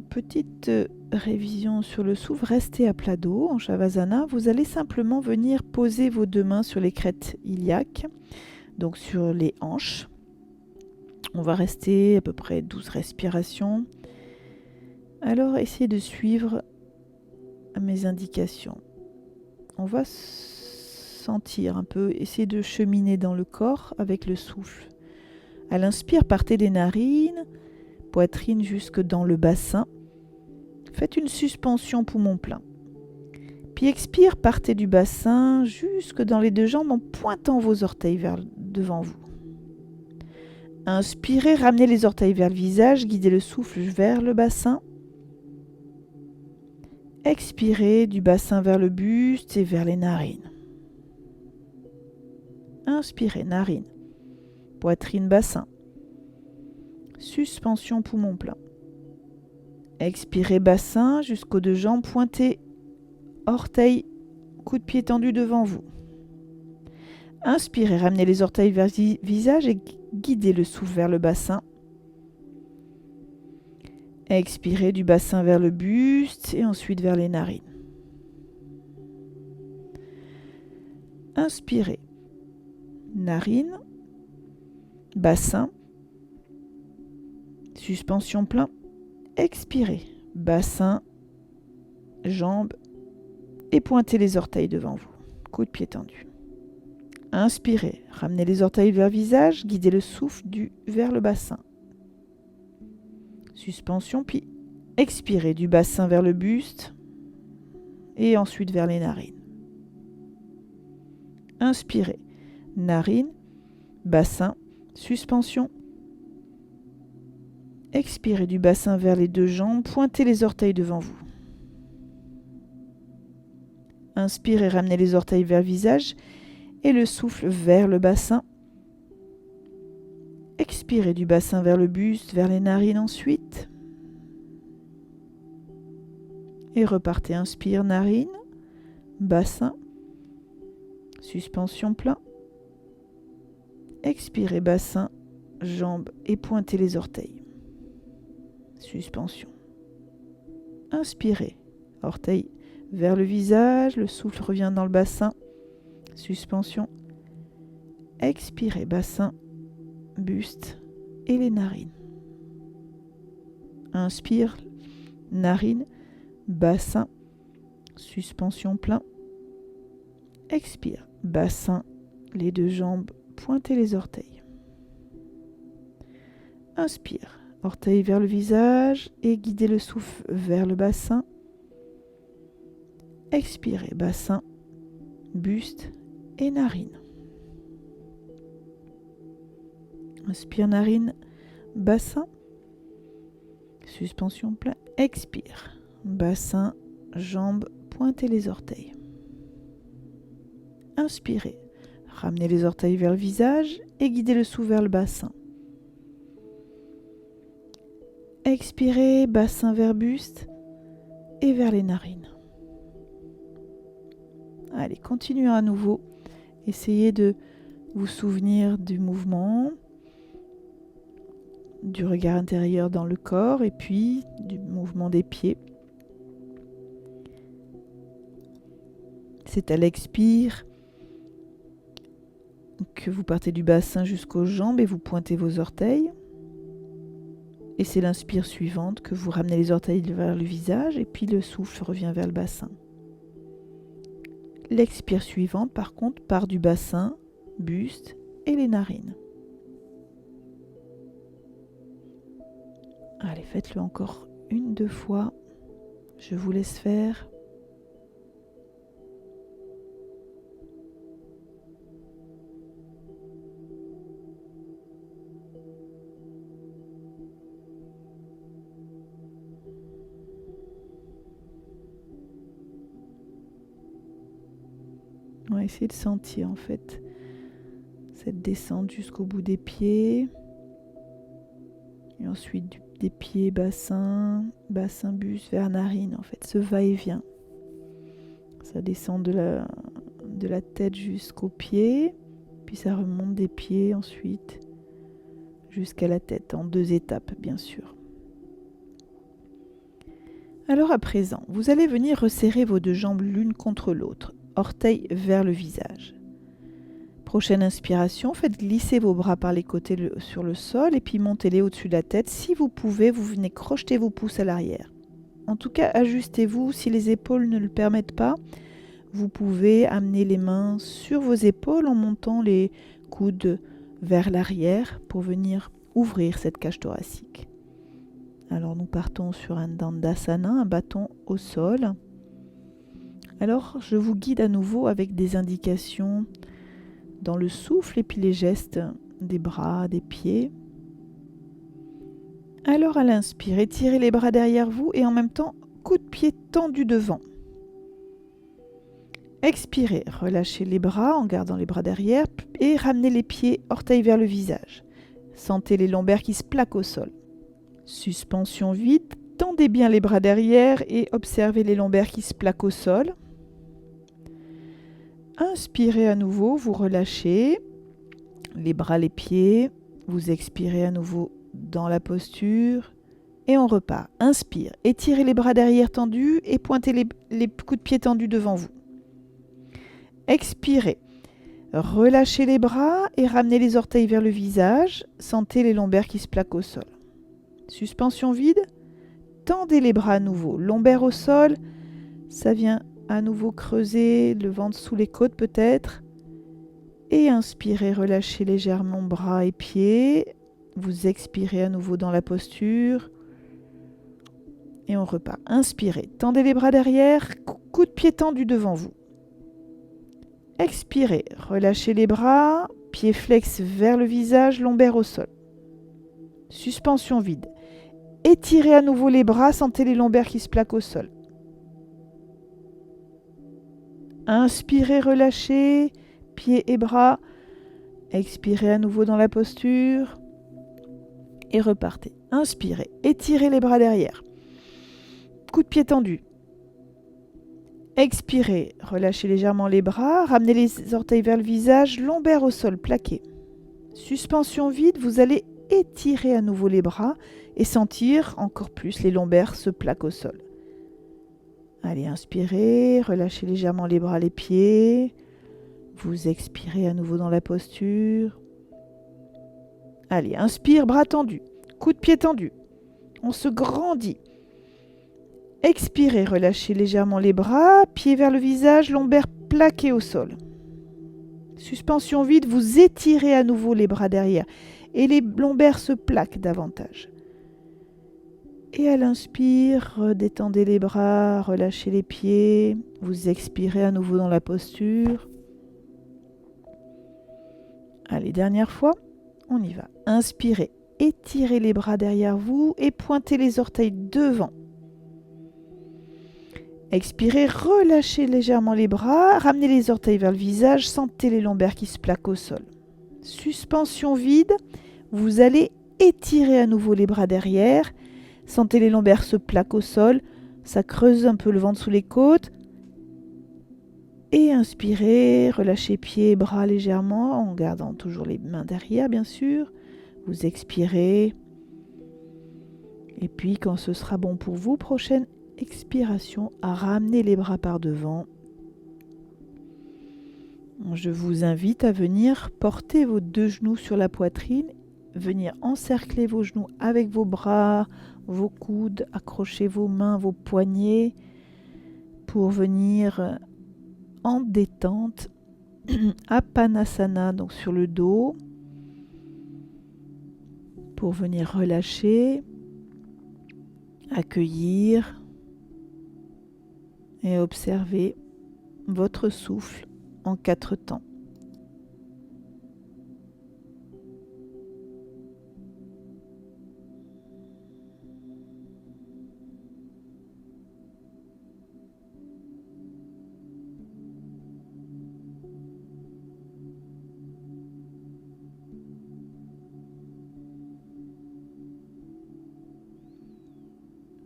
petite révision sur le souffle. Restez à plat dos en Shavasana. Vous allez simplement venir poser vos deux mains sur les crêtes iliaques, donc sur les hanches. On va rester à peu près 12 respirations. Alors, essayez de suivre mes indications. On va sentir un peu, essayer de cheminer dans le corps avec le souffle. À l'inspire, partez des narines, poitrine jusque dans le bassin. Faites une suspension poumon plein. Puis expire, partez du bassin jusque dans les deux jambes en pointant vos orteils vers devant vous. Inspirez, ramenez les orteils vers le visage, guidez le souffle vers le bassin. Expirez du bassin vers le buste et vers les narines. Inspirez, narines, poitrine, bassin. Suspension poumon plein. Expirez, bassin jusqu'aux deux jambes, pointez, orteils, coude de pied tendu devant vous. Inspirez, ramenez les orteils vers le visage et guidez le souffle vers le bassin. Expirez du bassin vers le buste et ensuite vers les narines. Inspirez, narines, bassin, suspension plein. Expirez, bassin, jambes et pointez les orteils devant vous, coude de pied tendu. Inspirez, ramenez les orteils vers le visage, guidez le souffle vers le bassin. Suspension, puis expirez du bassin vers le buste et ensuite vers les narines. Inspirez, narines, bassin, suspension. Expirez du bassin vers les deux jambes, pointez les orteils devant vous. Inspirez, ramenez les orteils vers le visage et le souffle vers le bassin. Expirez du bassin vers le buste, vers les narines ensuite. Et repartez, inspire, narines, bassin, suspension plein. Expirez, bassin, jambes et pointez les orteils. Suspension. Inspirez, orteils vers le visage, le souffle revient dans le bassin. Suspension. Expirez, bassin, buste et les narines. Inspire, narines, bassin, suspension plein. Expire, bassin, les deux jambes, pointez les orteils. Inspire, orteils vers le visage et guidez le souffle vers le bassin. Expirez, bassin, buste et narine. Inspire, narine, bassin, suspension plein. Expire, bassin, jambes, pointez les orteils. Inspirez, ramenez les orteils vers le visage et guidez le souffle vers le bassin. Expirez, bassin vers buste et vers les narines. Allez, continuez à nouveau. Essayez de vous souvenir du mouvement, du regard intérieur dans le corps et puis du mouvement des pieds. C'est à l'expire que vous partez du bassin jusqu'aux jambes et vous pointez vos orteils. Et c'est l'inspire suivante que vous ramenez les orteils vers le visage et puis le souffle revient vers le bassin. L'expire suivante, par contre, part du bassin, buste et les narines. Allez, faites-le encore 1-2 fois. Je vous laisse faire. On va essayer de sentir en fait cette descente jusqu'au bout des pieds. Et ensuite des pieds, bassin, buste vers narine. En fait, ce va-et-vient. Ça descend de la tête jusqu'aux pieds. Puis ça remonte des pieds ensuite jusqu'à la tête, en 2 étapes bien sûr. Alors à présent, vous allez venir resserrer vos 2 jambes l'une contre l'autre. Orteils vers le visage. Prochaine inspiration, faites glisser vos bras par les côtés sur le sol et puis montez-les au-dessus de la tête. Si vous pouvez, vous venez crocheter vos pouces à l'arrière. En tout cas, ajustez-vous. Si les épaules ne le permettent pas, vous pouvez amener les mains sur vos épaules en montant les coudes vers l'arrière pour venir ouvrir cette cage thoracique. Alors nous partons sur un Dandasana, un bâton au sol. Alors, je vous guide à nouveau avec des indications dans le souffle et puis les gestes des bras, des pieds. Alors, à l'inspire, étirez les bras derrière vous et en même temps, coup de pied tendu devant. Expirez, relâchez les bras en gardant les bras derrière et ramenez les pieds, orteils vers le visage. Sentez les lombaires qui se plaquent au sol. Suspension vide, tendez bien les bras derrière et observez les lombaires qui se plaquent au sol. Inspirez à nouveau, vous relâchez les bras, les pieds. Vous expirez à nouveau dans la posture et on repart. Inspire, étirez les bras derrière tendus et pointez les coups de pied tendus devant vous. Expirez, relâchez les bras et ramenez les orteils vers le visage. Sentez les lombaires qui se plaquent au sol. Suspension vide, tendez les bras à nouveau, lombaires au sol, ça vient à nouveau creuser le ventre sous les côtes peut-être. Et inspirez, relâchez légèrement bras et pieds. Vous expirez à nouveau dans la posture. Et on repart. Inspirez, tendez les bras derrière, coup de pied tendu devant vous. Expirez, relâchez les bras, pieds flex vers le visage, lombaires au sol. Suspension vide. Étirez à nouveau les bras, sentez les lombaires qui se plaquent au sol. Inspirez, relâchez, pieds et bras. Expirez à nouveau dans la posture. Et repartez. Inspirez, étirez les bras derrière. Coup de pied tendu. Expirez, relâchez légèrement les bras, ramenez les orteils vers le visage, lombaires au sol, plaqués. Suspension vide, vous allez étirer à nouveau les bras et sentir encore plus les lombaires se plaquent au sol. Allez, inspirez, relâchez légèrement les bras, les pieds. Vous expirez à nouveau dans la posture. Allez, inspire, bras tendus, coup de pied tendu. On se grandit. Expirez, relâchez légèrement les bras, pieds vers le visage, lombaires plaqués au sol. Suspension vide, vous étirez à nouveau les bras derrière et les lombaires se plaquent davantage. Et à l'inspire, détendez les bras, relâchez les pieds. Vous expirez à nouveau dans la posture. Allez, dernière fois, on y va. Inspirez, étirez les bras derrière vous et pointez les orteils devant. Expirez, relâchez légèrement les bras, ramenez les orteils vers le visage, sentez les lombaires qui se plaquent au sol. Suspension vide, vous allez étirer à nouveau les bras derrière, sentez les lombaires se plaquent au sol, ça creuse un peu le ventre sous les côtes. Et inspirez, relâchez pieds et bras légèrement en gardant toujours les mains derrière bien sûr. Vous expirez. Et puis quand ce sera bon pour vous, prochaine expiration, à ramener les bras par devant. Je vous invite à venir porter vos 2 genoux sur la poitrine, venir encercler vos genoux avec vos bras, vos coudes, accrochez vos mains, vos poignets pour venir en détente, Apanasana, donc sur le dos, pour venir relâcher, accueillir et observer votre souffle en 4 temps.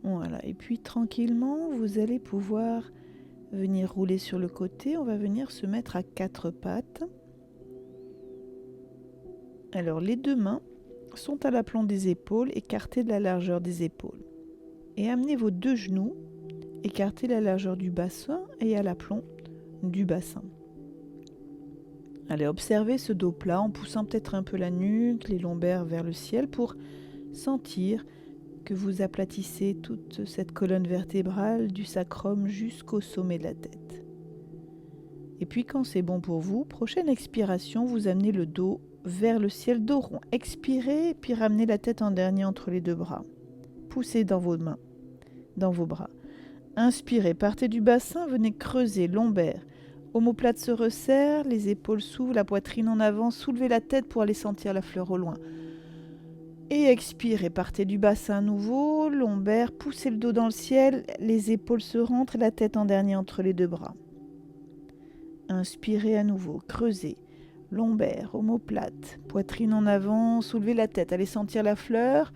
Voilà, et puis tranquillement, vous allez pouvoir venir rouler sur le côté. On va venir se mettre à 4 pattes. Alors, les 2 mains sont à l'aplomb des épaules, écartées de la largeur des épaules. Et amenez vos 2 genoux, écartés de la largeur du bassin et à l'aplomb du bassin. Allez, observez ce dos plat en poussant peut-être un peu la nuque, les lombaires vers le ciel pour sentir que vous aplatissez toute cette colonne vertébrale du sacrum jusqu'au sommet de la tête. Et puis quand c'est bon pour vous, prochaine expiration, vous amenez le dos vers le ciel, dos rond. Expirez, puis ramenez la tête en dernier entre les 2 bras. Poussez dans vos mains, dans vos bras. Inspirez, partez du bassin, venez creuser lombaire. Omoplate se resserre, les épaules s'ouvrent, la poitrine en avant, soulevez la tête pour aller sentir la fleur au loin. Et expirez, partez du bassin à nouveau, lombaire, poussez le dos dans le ciel, les épaules se rentrent et la tête en dernier entre les 2 bras. Inspirez à nouveau, creusez, lombaire, omoplate, poitrine en avant, soulevez la tête, allez sentir la fleur.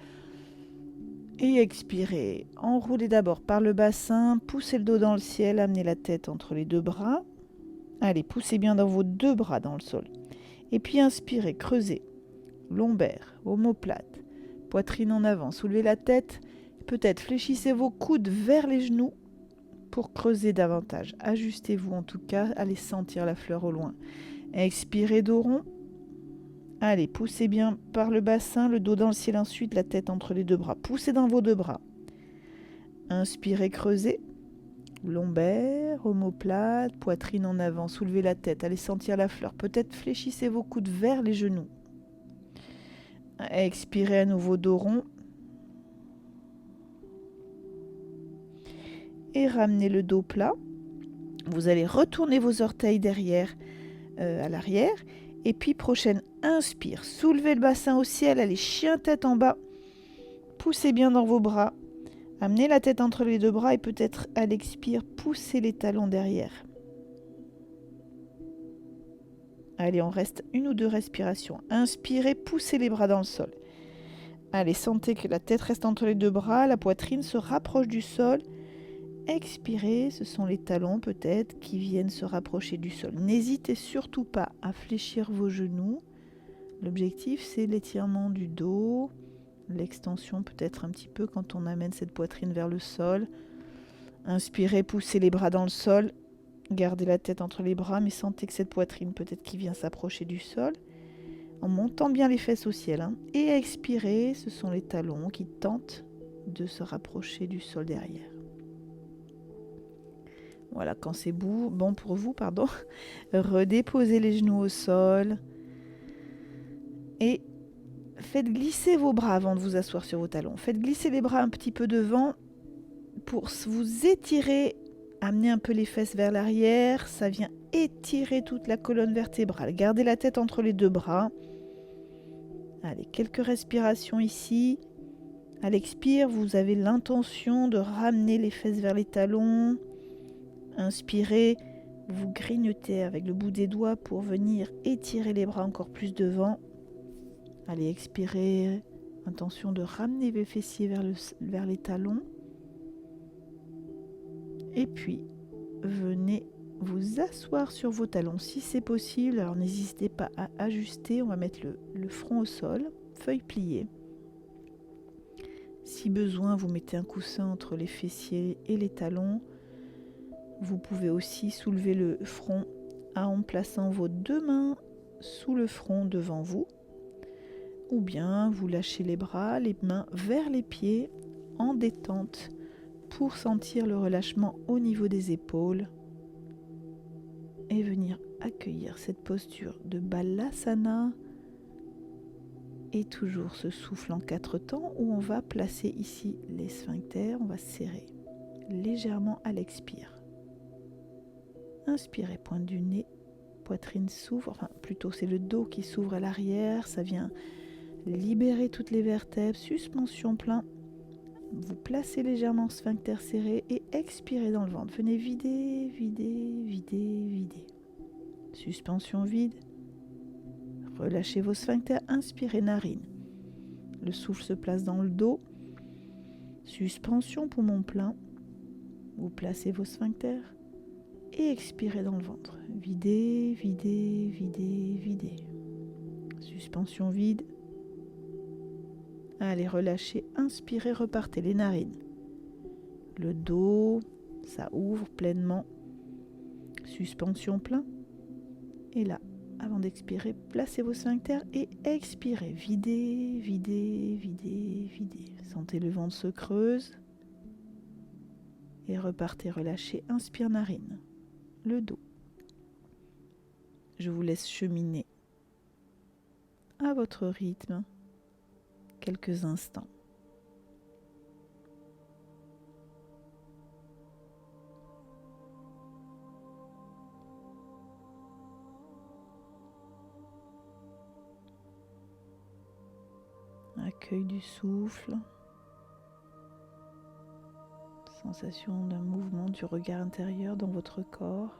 Et expirez, enroulez d'abord par le bassin, poussez le dos dans le ciel, amenez la tête entre les 2 bras. Allez, poussez bien dans vos 2 bras dans le sol. Et puis inspirez, creusez, lombaire, omoplate, poitrine en avant, soulevez la tête, peut-être fléchissez vos coudes vers les genoux pour creuser davantage. Ajustez-vous en tout cas, allez sentir la fleur au loin. Expirez, dos rond. Allez, poussez bien par le bassin, le dos dans le ciel ensuite, la tête entre les 2 bras. Poussez dans vos 2 bras. Inspirez, creusez. Lombaire, omoplate, poitrine en avant, soulevez la tête, allez sentir la fleur. Peut-être fléchissez vos coudes vers les genoux. Expirez à nouveau, dos rond. Et ramenez le dos plat. Vous allez retourner vos orteils derrière, à l'arrière. Et puis prochaine, inspire. Soulevez le bassin au ciel, allez chien tête en bas. Poussez bien dans vos bras. Amenez la tête entre les 2 bras et peut-être à l'expire, poussez les talons derrière. Allez, on reste 1 ou 2 respirations. Inspirez, poussez les bras dans le sol. Allez, sentez que la tête reste entre les 2 bras, la poitrine se rapproche du sol. Expirez, ce sont les talons peut-être qui viennent se rapprocher du sol. N'hésitez surtout pas à fléchir vos genoux. L'objectif, c'est l'étirement du dos, l'extension peut-être un petit peu quand on amène cette poitrine vers le sol. Inspirez, poussez les bras dans le sol. Gardez la tête entre les bras, mais sentez que cette poitrine peut-être qui vient s'approcher du sol. En montant bien les fesses au ciel. Et expirez, ce sont les talons qui tentent de se rapprocher du sol derrière. Voilà, quand c'est bon pour vous, redéposez les genoux au sol et Faites glisser vos bras avant de vous asseoir sur vos talons. Faites glisser les bras un petit peu devant pour vous étirer. Amenez un peu les fesses vers l'arrière. Ça vient étirer toute la colonne vertébrale. Gardez la tête entre les deux bras. Allez, quelques respirations ici. À l'expire, vous avez l'intention de ramener les fesses vers les talons. Inspirez, vous grignotez avec le bout des doigts pour venir étirer les bras encore plus devant. Allez, expirez, intention de ramener les fessiers vers les talons. Et puis, venez vous asseoir sur vos talons si c'est possible. Alors n'hésitez pas à ajuster, on va mettre le front au sol, feuille pliée. Si besoin, vous mettez un coussin entre les fessiers et les talons. Vous pouvez aussi soulever le front en plaçant vos deux mains sous le front devant vous. Ou bien vous lâchez les bras, les mains vers les pieds en détente pour sentir le relâchement au niveau des épaules et venir accueillir cette posture de Balasana. Et toujours ce souffle en 4 temps où on va placer ici les sphincters, on va serrer légèrement à l'expire. Inspirez, pointe du nez, poitrine s'ouvre, enfin plutôt c'est le dos qui s'ouvre à l'arrière, ça vient libérer toutes les vertèbres, suspension plein. Vous placez légèrement sphincter serré et expirez dans le ventre. Venez vider, vider, vider, vider. Suspension vide. Relâchez vos sphincters, inspirez narine. Le souffle se place dans le dos. Suspension poumon plein. Vous placez vos sphincters et expirez dans le ventre. Videz, videz, videz, videz. Suspension vide. Allez, relâchez, inspirez, repartez les narines. Le dos, ça ouvre pleinement. Suspension plein. Et là, avant d'expirer, placez vos sphincters et expirez. Videz, videz, videz, videz. Sentez le ventre se creuse. Et repartez, relâchez. Inspire narine. Le dos. Je vous laisse cheminer à votre rythme quelques instants. Accueil du souffle, sensation d'un mouvement du regard intérieur dans votre corps,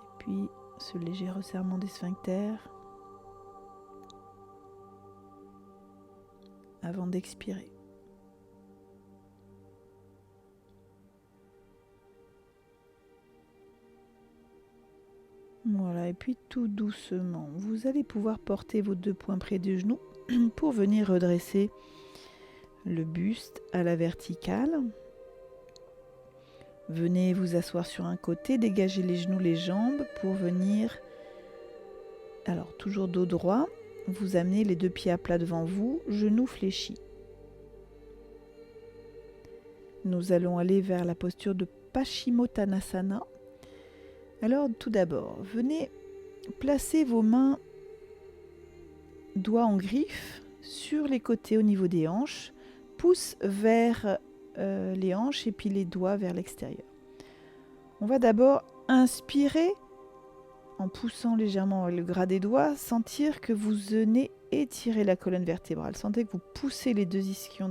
et puis ce léger resserrement des sphincters avant d'expirer. Voilà, et puis tout doucement, vous allez pouvoir porter vos 2 poings près des genoux pour venir redresser le buste à la verticale. Venez vous asseoir sur un côté, dégager les genoux, les jambes pour venir, alors toujours dos droit, vous amenez les 2 pieds à plat devant vous, genoux fléchis. Nous allons aller vers la posture de Paschimottanasana. Alors tout d'abord, venez placer vos mains, doigts en griffe, sur les côtés au niveau des hanches, pouce vers les hanches et puis les doigts vers l'extérieur. On va d'abord inspirer en poussant légèrement le gras des doigts, sentir que vous venez étirer la colonne vertébrale. Sentez que vous poussez les 2 ischions,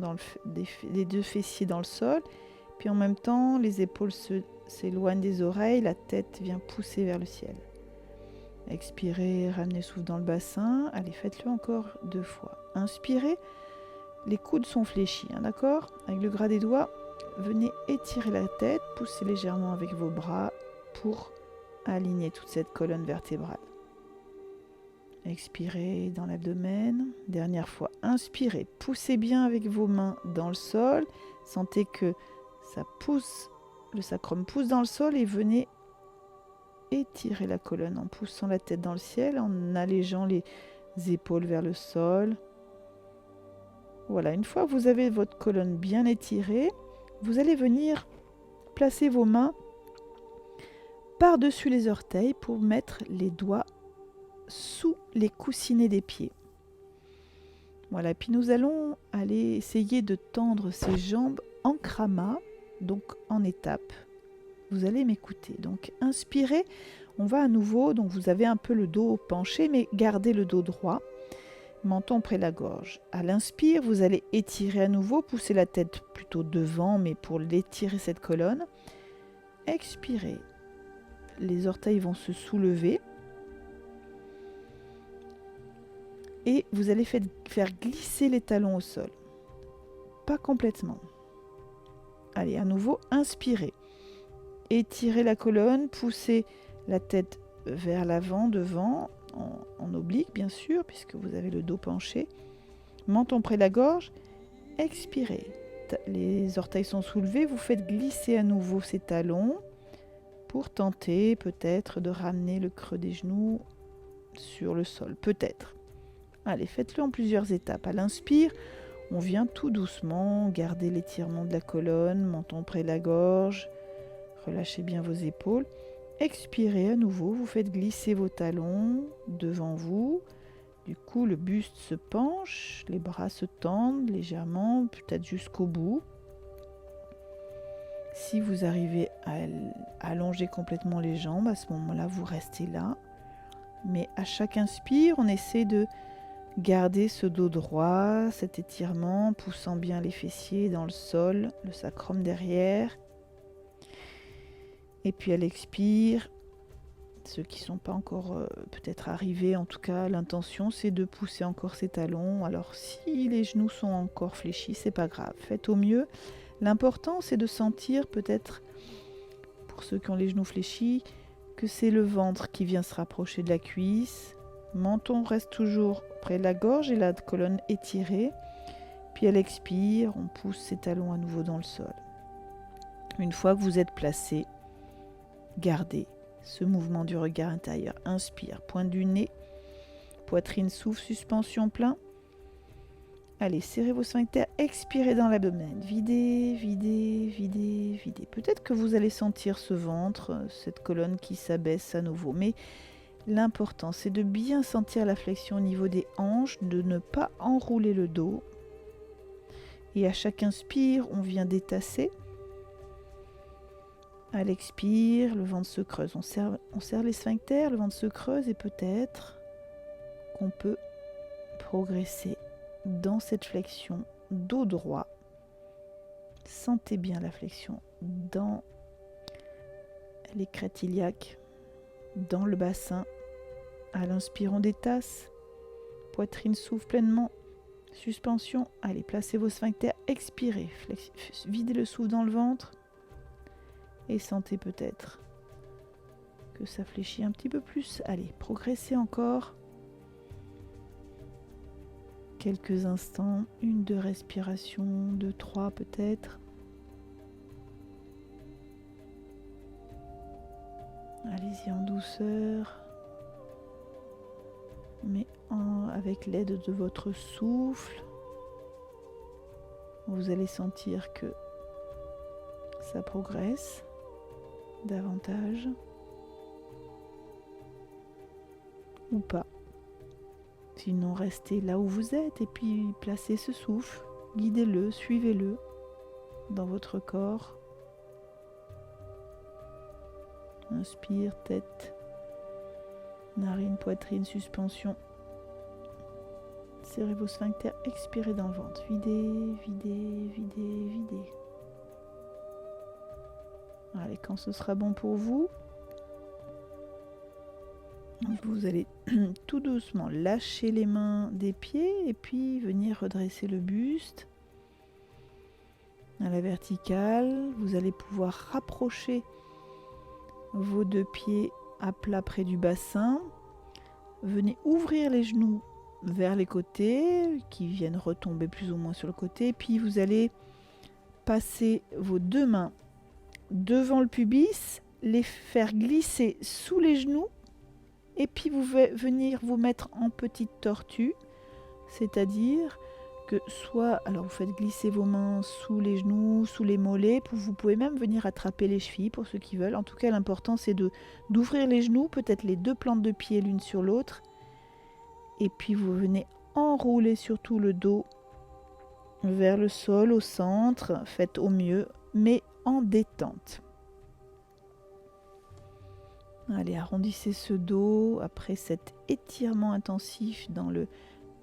les 2 fessiers dans le sol, puis en même temps les épaules s'éloignent des oreilles, la tête vient pousser vers le ciel. Expirez, ramenez le souffle dans le bassin. Allez, faites-le encore 2 fois. Inspirez, les coudes sont fléchis, d'accord ? Avec le gras des doigts, venez étirer la tête, poussez légèrement avec vos bras pour aligner toute cette colonne vertébrale. Expirez dans l'abdomen. Dernière fois, inspirez, poussez bien avec vos mains dans le sol. Sentez que ça pousse, le sacrum pousse dans le sol et venez étirer la colonne en poussant la tête dans le ciel, en allégeant les épaules vers le sol. Voilà, une fois que vous avez votre colonne bien étirée, vous allez venir placer vos mains par-dessus les orteils pour mettre les doigts sous les coussinets des pieds. Voilà, puis nous allons aller essayer de tendre ses jambes en krama, donc en étapes. Vous allez m'écouter. Donc inspirez, on va à nouveau, donc vous avez un peu le dos penché, mais gardez le dos droit, menton près de la gorge. À l'inspire, vous allez étirer à nouveau, pousser la tête plutôt devant, mais pour l'étirer cette colonne. Expirez, les orteils vont se soulever. Et vous allez faire glisser les talons au sol. Pas complètement. Allez, à nouveau, inspirez. Étirez la colonne, poussez la tête vers l'avant, devant, en oblique bien sûr, puisque vous avez le dos penché. Menton près de la gorge. Expirez. Les orteils sont soulevés, vous faites glisser à nouveau ces talons pour tenter peut-être de ramener le creux des genoux sur le sol. Peut-être. Allez, faites-le en plusieurs étapes. À l'inspire, on vient tout doucement, gardez l'étirement de la colonne, menton près de la gorge, relâchez bien vos épaules. Expirez à nouveau, vous faites glisser vos talons devant vous. Du coup, le buste se penche, les bras se tendent légèrement, peut-être jusqu'au bout. Si vous arrivez à allonger complètement les jambes, à ce moment-là, vous restez là. Mais à chaque inspire, on essaie de gardez ce dos droit, cet étirement, poussant bien les fessiers dans le sol, le sacrum derrière. Et puis à l'expire, ceux qui ne sont pas encore peut-être arrivés, en tout cas, l'intention c'est de pousser encore ces talons. Alors si les genoux sont encore fléchis, c'est pas grave, faites au mieux. L'important c'est de sentir peut-être, pour ceux qui ont les genoux fléchis, que c'est le ventre qui vient se rapprocher de la cuisse. Menton reste toujours près de la gorge et la colonne étirée. Puis à l'expire, on pousse ses talons à nouveau dans le sol. Une fois que vous êtes placé, gardez ce mouvement du regard intérieur. Inspire, pointe du nez, poitrine souffle, suspension plein. Allez, serrez vos sphincters, expirez dans l'abdomen. Videz, videz, videz, videz. Peut-être que vous allez sentir ce ventre, cette colonne qui s'abaisse à nouveau. Mais l'important, c'est de bien sentir la flexion au niveau des hanches, de ne pas enrouler le dos. Et à chaque inspire, on vient détasser. À l'expire, le ventre se creuse. On serre les sphincters, le ventre se creuse et peut-être qu'on peut progresser dans cette flexion dos droit. Sentez bien la flexion dans les crêtes iliaques, dans le bassin. À l'inspire, on détasse. Poitrine s'ouvre pleinement. Suspension. Allez, placez vos sphincters. Expirez. Videz le souffle dans le ventre. Et sentez peut-être que ça fléchit un petit peu plus. Allez, progressez encore. Quelques instants. 1, 2 respirations. 2, 3 peut-être. Allez-y en douceur. Mais avec l'aide de votre souffle, vous allez sentir que ça progresse davantage ou pas. Sinon, restez là où vous êtes et puis placez ce souffle, guidez-le, suivez-le dans votre corps. Inspire, tête, narine, poitrine, suspension. Serrez vos sphincters, expirez dans le ventre. Videz, videz, videz, videz. Allez, quand ce sera bon pour vous, vous allez tout doucement lâcher les mains des pieds et puis venir redresser le buste à la verticale. Vous allez pouvoir rapprocher vos 2 pieds à plat près du bassin. Venez ouvrir les genoux vers les côtés qui viennent retomber plus ou moins sur le côté. Puis vous allez passer vos 2 mains devant le pubis, les faire glisser sous les genoux et puis vous venir vous mettre en petite tortue, c'est-à-dire que soit, alors vous faites glisser vos mains sous les genoux, sous les mollets, vous pouvez même venir attraper les chevilles pour ceux qui veulent. En tout cas, l'important c'est d'ouvrir les genoux, peut-être les 2 plantes de pied l'une sur l'autre, Et puis vous venez enrouler surtout le dos vers le sol, au centre. Faites au mieux, mais en détente. Allez, arrondissez ce dos après cet étirement intensif dans le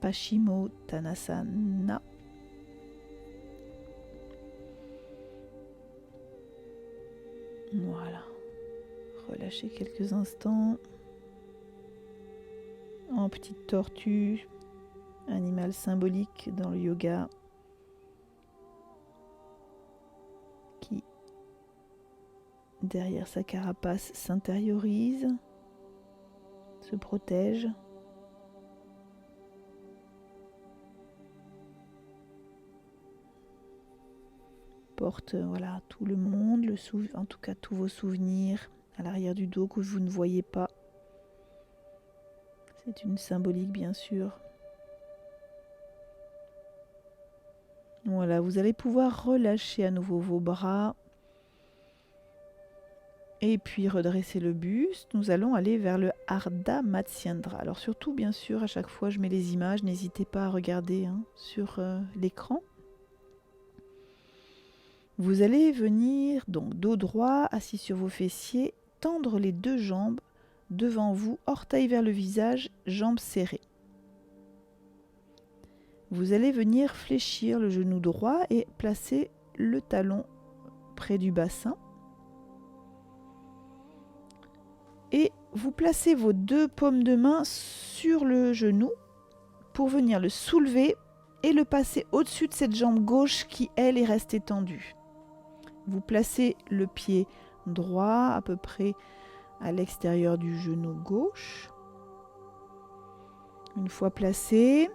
Paschimottanasana. Voilà. Relâchez quelques instants. En petite tortue, animal symbolique dans le yoga qui, derrière sa carapace, s'intériorise, se protège. Porte voilà, tout le monde, en tout cas tous vos souvenirs à l'arrière du dos que vous ne voyez pas. C'est une symbolique bien sûr. Voilà, vous allez pouvoir relâcher à nouveau vos bras et puis redresser le buste. Nous allons aller vers le Ardha Matsyendra. Alors surtout bien sûr, à chaque fois je mets les images, n'hésitez pas à regarder sur l'écran. Vous allez venir donc dos droit, assis sur vos fessiers, tendre les deux jambes devant vous, orteils vers le visage, jambes serrées. Vous allez venir fléchir le genou droit et placer le talon près du bassin. Et vous placez vos deux paumes de main sur le genou pour venir le soulever et le passer au-dessus de cette jambe gauche qui, elle, est restée tendue. Vous placez le pied droit à peu près à l'extérieur du genou gauche. Une fois placé,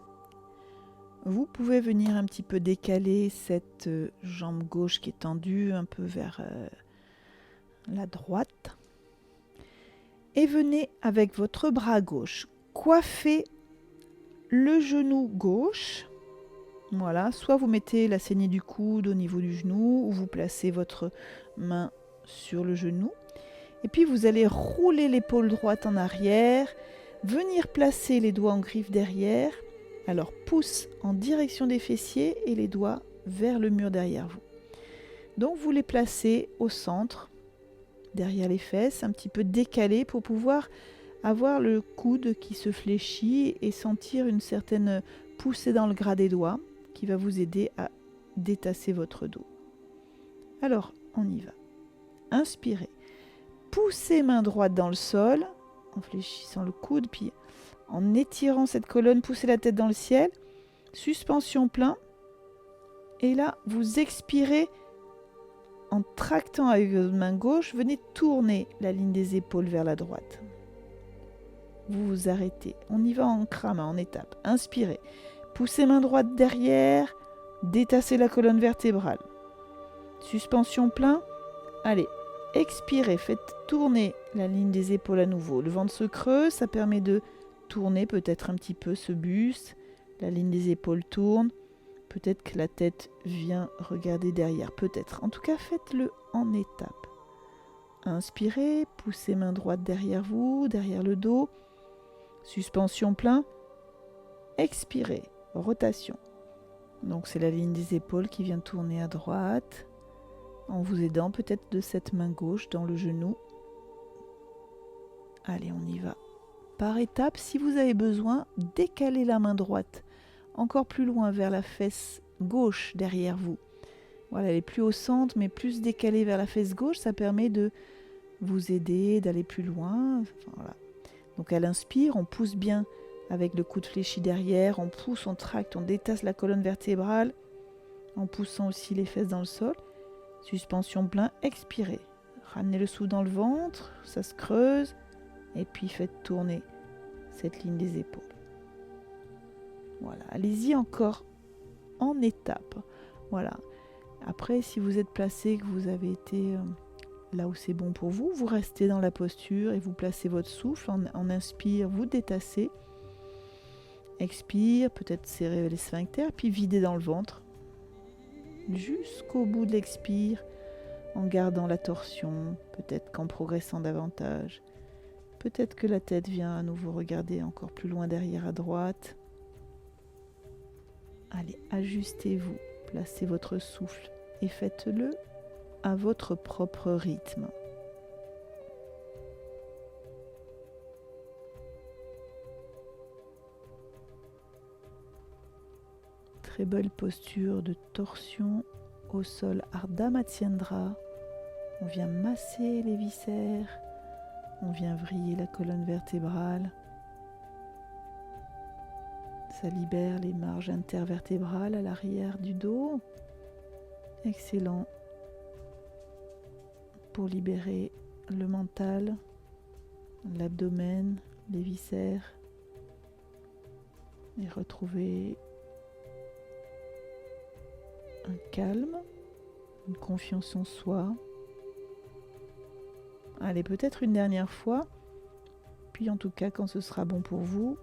vous pouvez venir un petit peu décaler cette jambe gauche qui est tendue un peu vers la droite. Et venez avec votre bras gauche coiffer le genou gauche. Voilà, soit vous mettez la saignée du coude au niveau du genou ou vous placez votre main sur le genou. Et puis vous allez rouler l'épaule droite en arrière, venir placer les doigts en griffe derrière. Alors pouce en direction des fessiers et les doigts vers le mur derrière vous. Donc vous les placez au centre, derrière les fesses, un petit peu décalés pour pouvoir avoir le coude qui se fléchit et sentir une certaine poussée dans le gras des doigts qui va vous aider à détasser votre dos. Alors, on y va. Inspirez. Poussez main droite dans le sol, en fléchissant le coude, puis en étirant cette colonne, poussez la tête dans le ciel. Suspension plein. Et là, vous expirez en tractant avec votre main gauche. Venez tourner la ligne des épaules vers la droite. Vous vous arrêtez. On y va en krama, en étape. Inspirez. Poussez main droite derrière. Détassez la colonne vertébrale. Suspension plein. Allez, expirez. Faites tourner la ligne des épaules à nouveau. Le ventre se creuse. Ça permet de tourner peut-être un petit peu ce buste. La ligne des épaules tourne. Peut-être que la tête vient regarder derrière. Peut-être. En tout cas, faites-le en étapes. Inspirez. Poussez main droite derrière vous, derrière le dos. Suspension plein. Expirez. Rotation. Donc c'est la ligne des épaules qui vient tourner à droite. En vous aidant peut-être de cette main gauche dans le genou. Allez, on y va. Par étapes, si vous avez besoin, décalez la main droite encore plus loin vers la fesse gauche derrière vous. Voilà, elle est plus au centre, mais plus décalée vers la fesse gauche. Ça permet de vous aider, d'aller plus loin. Enfin, voilà. Donc elle inspire, on pousse bien avec le coude fléchi derrière. On pousse, on tracte, on détasse la colonne vertébrale en poussant aussi les fesses dans le sol. Suspension plein, expirez. Ramenez le souffle dans le ventre, ça se creuse. Et puis faites tourner cette ligne des épaules. Voilà, allez-y encore en étapes. Voilà. Après, si vous êtes placé, que vous avez été là où c'est bon pour vous, vous restez dans la posture et vous placez votre souffle. En inspire, vous détassez. Expire, peut-être serrer les sphincters, puis videz dans le ventre. Jusqu'au bout de l'expire, en gardant la torsion, peut-être qu'en progressant davantage. Peut-être que la tête vient à nouveau regarder encore plus loin derrière à droite. Allez, ajustez-vous, placez votre souffle et faites-le à votre propre rythme. Très belle posture de torsion au sol Ardha Matsyendrah. On vient masser les viscères, on vient vriller la colonne vertébrale. Ça libère les marges intervertébrales à l'arrière du dos. Excellent pour libérer le mental, l'abdomen, les viscères et retrouver un calme, une confiance en soi. Allez, peut-être une dernière fois, puis en tout cas quand ce sera bon pour vous,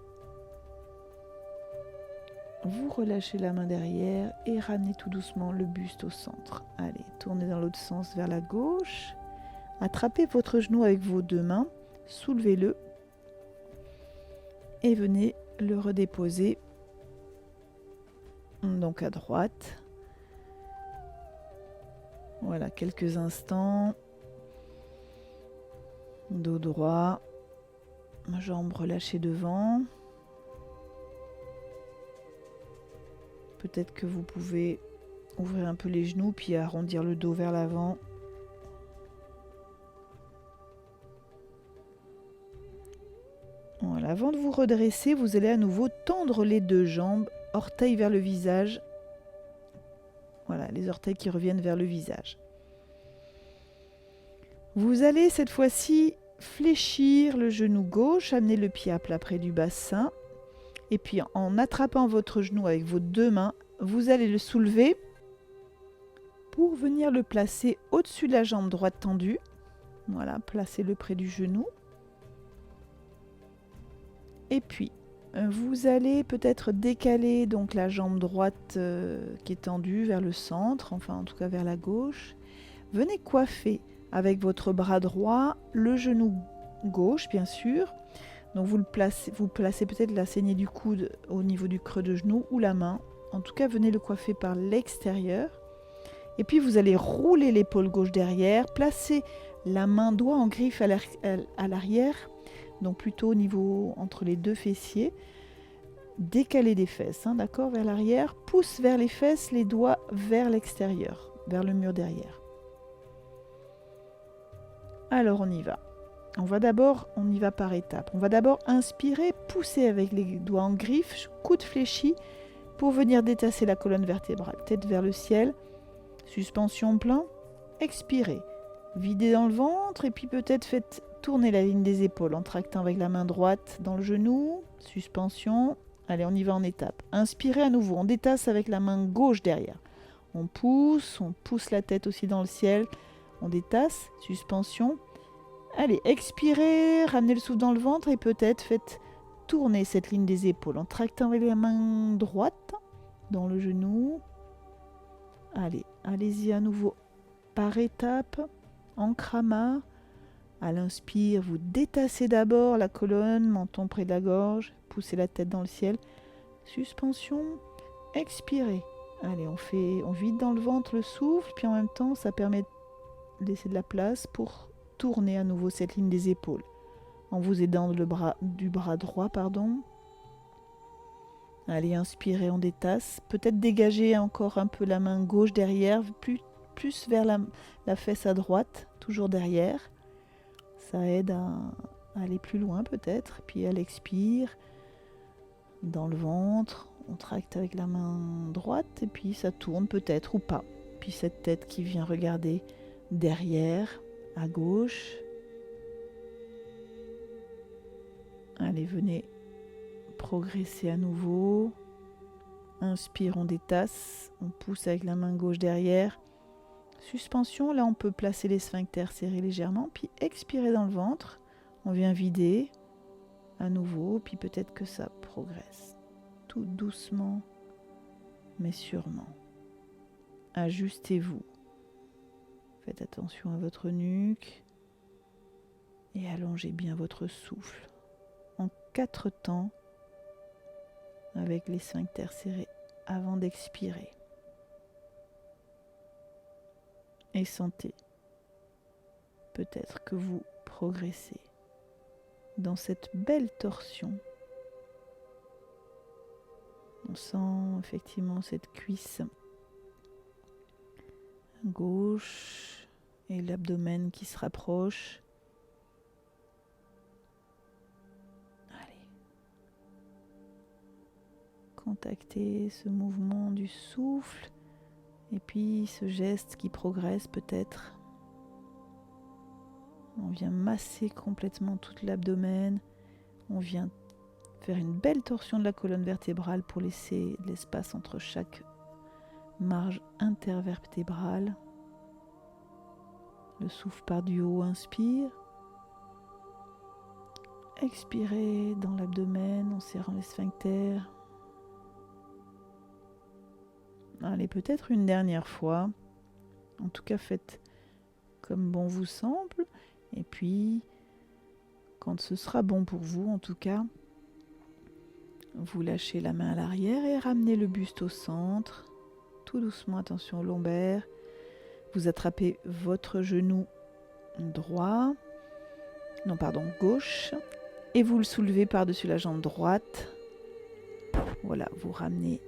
vous relâchez la main derrière et ramenez tout doucement le buste au centre. Allez, tournez dans l'autre sens vers la gauche. Attrapez votre genou avec vos deux mains, soulevez-le et venez le redéposer donc à droite. Voilà, quelques instants. Dos droit, jambes relâchées devant. Peut-être que vous pouvez ouvrir un peu les genoux puis arrondir le dos vers l'avant. Voilà, avant de vous redresser, vous allez à nouveau tendre les deux jambes, orteils vers le visage. Voilà, les orteils qui reviennent vers le visage. Vous allez cette fois-ci fléchir le genou gauche, amener le pied à plat près du bassin. Et puis en attrapant votre genou avec vos deux mains, vous allez le soulever pour venir le placer au-dessus de la jambe droite tendue. Voilà, placez-le près du genou. Et puis, vous allez peut-être décaler donc la jambe droite qui est tendue vers le centre, enfin en tout cas vers la gauche. Venez coiffer avec votre bras droit le genou gauche, bien sûr. Donc vous placez peut-être la saignée du coude au niveau du creux de genou ou la main. En tout cas, venez le coiffer par l'extérieur. Et puis vous allez rouler l'épaule gauche derrière, placer la main doigt en griffe à l'arrière, donc plutôt au niveau entre les deux fessiers. Décaler des fesses, d'accord, vers l'arrière. Pousse vers les fesses, les doigts vers l'extérieur, vers le mur derrière. Alors on y va. On y va par étapes. On va d'abord inspirer, pousser avec les doigts en griffe, coude fléchi, pour venir détasser la colonne vertébrale. Tête vers le ciel, suspension plein. Expirez, videz dans le ventre et puis peut-être faites tourner la ligne des épaules en tractant avec la main droite dans le genou. Suspension. Allez, on y va en étapes. Inspirez à nouveau, on détasse avec la main gauche derrière. On pousse la tête aussi dans le ciel. On détasse, suspension. Allez, expirez, ramenez le souffle dans le ventre et peut-être faites tourner cette ligne des épaules en tractant avec la main droite dans le genou. Allez, allez-y à nouveau par étapes, en krama. À l'inspire, vous détassez d'abord la colonne, menton près de la gorge, poussez la tête dans le ciel. Suspension, expirez. Allez, on vide dans le ventre le souffle, puis en même temps, ça permet de laisser de la place pour tourner à nouveau cette ligne des épaules en vous aidant du bras droit. Allez, inspirez, on détasse. Peut-être dégager encore un peu la main gauche derrière, plus vers la fesse à droite, toujours derrière. Ça aide à aller plus loin peut-être. Puis elle expire dans le ventre. On tracte avec la main droite et puis ça tourne peut-être ou pas. Puis cette tête qui vient regarder derrière, à gauche. Allez, venez progresser à nouveau. Inspire, on détasse. On pousse avec la main gauche derrière. Suspension, là on peut placer les sphincters serrés légèrement. Puis expirer dans le ventre. On vient vider à nouveau. Puis peut-être que ça progresse. Tout doucement, mais sûrement. Ajustez-vous. Faites attention à votre nuque. Et allongez bien votre souffle en 4 temps avec les sphincters serrés avant d'expirer. Et sentez peut-être que vous progressez dans cette belle torsion. On sent effectivement cette cuisse gauche et l'abdomen qui se rapproche. Allez. Contactez ce mouvement du souffle et puis ce geste qui progresse peut-être. On vient masser complètement tout l'abdomen. On vient faire une belle torsion de la colonne vertébrale pour laisser de l'espace entre chaque marge intervertébrale. Le souffle part du haut, inspire. Expirez dans l'abdomen en serrant les sphincters. Allez, peut-être une dernière fois. En tout cas, faites comme bon vous semble. Et puis, quand ce sera bon pour vous, en tout cas, vous lâchez la main à l'arrière et ramenez le buste au centre. Tout doucement, attention au lombaire. Vous attrapez votre genou droit, gauche, et vous le soulevez par-dessus la jambe droite. Voilà, vous ramenez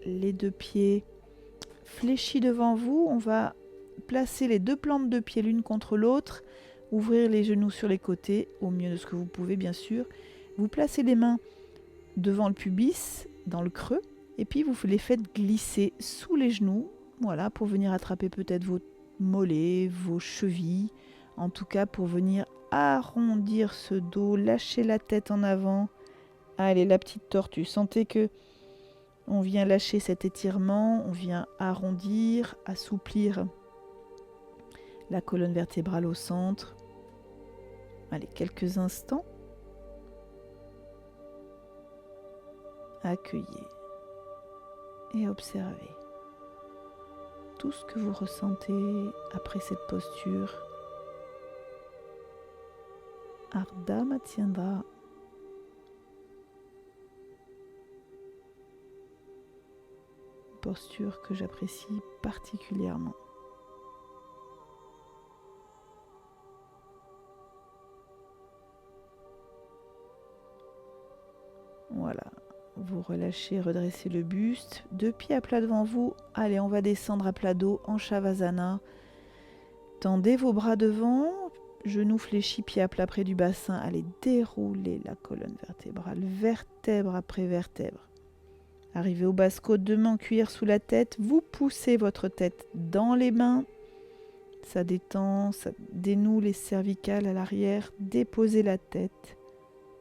les 2 pieds fléchis devant vous. On va placer les 2 plantes de pied l'une contre l'autre, ouvrir les genoux sur les côtés, au mieux de ce que vous pouvez bien sûr. Vous placez les mains devant le pubis, dans le creux, et puis vous les faites glisser sous les genoux, voilà, pour venir attraper peut-être vos mollets, vos chevilles, en tout cas pour venir arrondir ce dos, lâcher la tête en avant. Allez, la petite tortue, sentez que on vient lâcher cet étirement, on vient arrondir, assouplir la colonne vertébrale au centre. Allez, quelques instants. Accueillez et observez tout ce que vous ressentez après cette posture. Ardha Matsyendrah. Posture que j'apprécie particulièrement. Voilà, vous relâchez, redressez le buste, 2 pieds à plat devant vous. Allez, on va descendre à plat dos en Shavasana. Tendez vos bras devant, genoux fléchis, pieds à plat près du bassin. Allez, déroulez la colonne vertébrale, vertèbre après vertèbre. Arrivez au bas-côte, 2 mains en cuir sous la tête. Vous poussez votre tête dans les mains. Ça détend, ça dénoue les cervicales à l'arrière. Déposez la tête.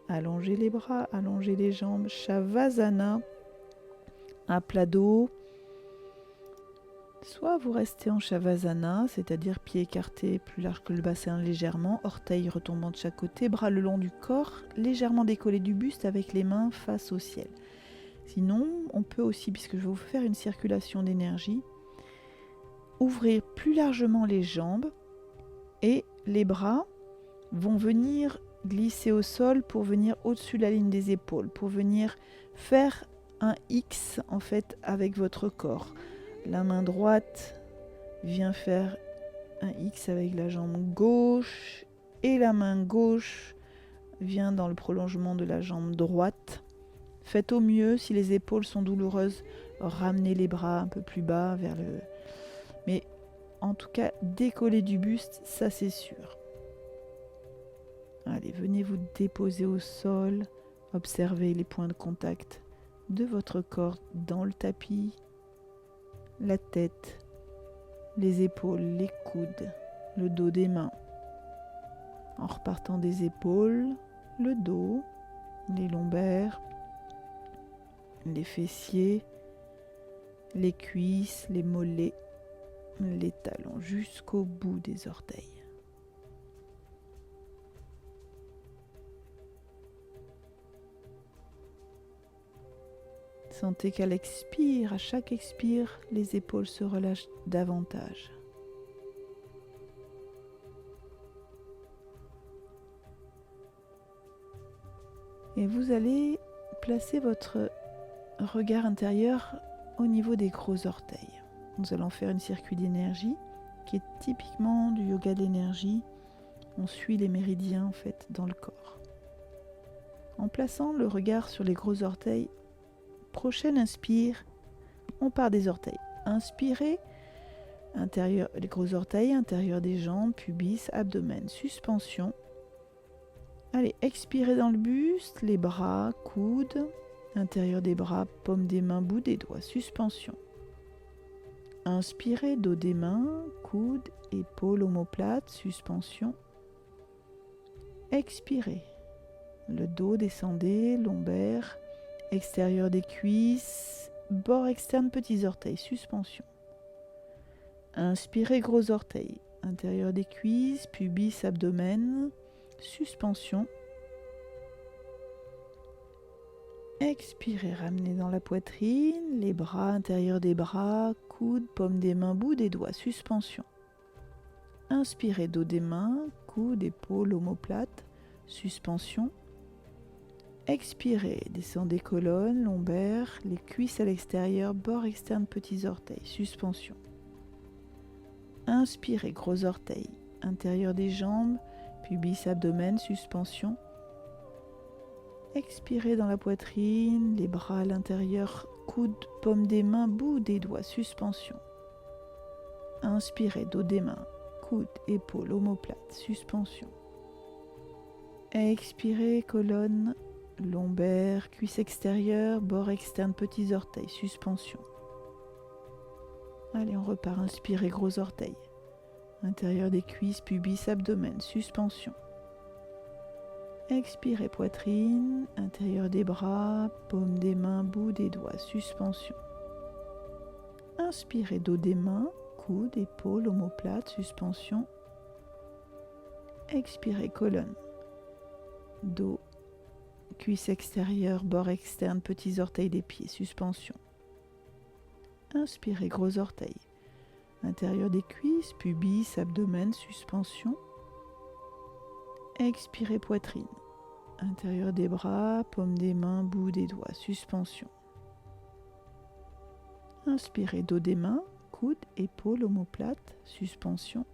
Allongez les bras, allongez les jambes. Shavasana. À plat dos. Soit vous restez en Shavasana, c'est-à-dire pieds écartés plus large que le bassin légèrement, orteils retombant de chaque côté, bras le long du corps, légèrement décollés du buste avec les mains face au ciel. Sinon, on peut aussi, puisque je vais vous faire une circulation d'énergie, ouvrir plus largement les jambes et les bras vont venir glisser au sol pour venir au-dessus de la ligne des épaules, pour venir faire un X en fait avec votre corps. La main droite vient faire un X avec la jambe gauche et la main gauche vient dans le prolongement de la jambe droite. Faites au mieux, si les épaules sont douloureuses, ramenez les bras un peu plus bas vers le... Mais en tout cas, décoller du buste, ça c'est sûr. Allez, venez vous déposer au sol, observez les points de contact de votre corps dans le tapis, la tête, les épaules, les coudes, le dos des mains. En repartant des épaules, le dos, les lombaires, les fessiers, les cuisses, les mollets, les talons jusqu'au bout des orteils. Sentez qu'à l'expire, à chaque expire, les épaules se relâchent davantage. Et vous allez placer votre regard intérieur au niveau des gros orteils. Nous allons faire un circuit d'énergie qui est typiquement du yoga d'énergie. On suit les méridiens en fait dans le corps. En plaçant le regard sur les gros orteils, prochaine inspire, on part des orteils. Inspirez, intérieur, les gros orteils, intérieur des jambes, pubis, abdomen, suspension. Allez, expirez dans le buste, les bras, coudes, intérieur des bras, paume des mains, bout des doigts, suspension. Inspirez, dos des mains, coudes, épaules, omoplate, suspension. Expirez, le dos descendez, lombaire, extérieur des cuisses, bord externe, petits orteils, suspension. Inspirez, gros orteils, intérieur des cuisses, pubis, abdomen, suspension. Expirez, ramenez dans la poitrine, les bras, intérieur des bras, coudes, paume des mains, bout des doigts, suspension. Inspirez, dos des mains, coudes, épaules, omoplate, suspension. Expirez, descendez colonne, lombaire, les cuisses à l'extérieur, bord externe, petits orteils, suspension. Inspirez, gros orteils, intérieur des jambes, pubis, abdomen, suspension. Expirez dans la poitrine, les bras à l'intérieur, coudes, paume des mains, bout des doigts, suspension. Inspirez, dos des mains, coudes, épaules, omoplate, suspension. Expirez, colonne, lombaire, cuisse extérieure, bord externe, petits orteils, suspension. Allez, on repart. Inspirez, gros orteils. Intérieur des cuisses, pubis, abdomen, suspension. Expirez, poitrine, intérieur des bras, paume des mains, bout des doigts, suspension. Inspirez, dos des mains, coudes, épaules, omoplate, suspension. Expirez, colonne, dos, cuisse extérieure, bord externe, petits orteils des pieds, suspension. Inspirez, gros orteils. Intérieur des cuisses, pubis, abdomen, suspension. Expirez, poitrine. Intérieur des bras, paume des mains, bout des doigts, suspension. Inspirez, dos des mains, coudes, épaules, omoplate, suspension.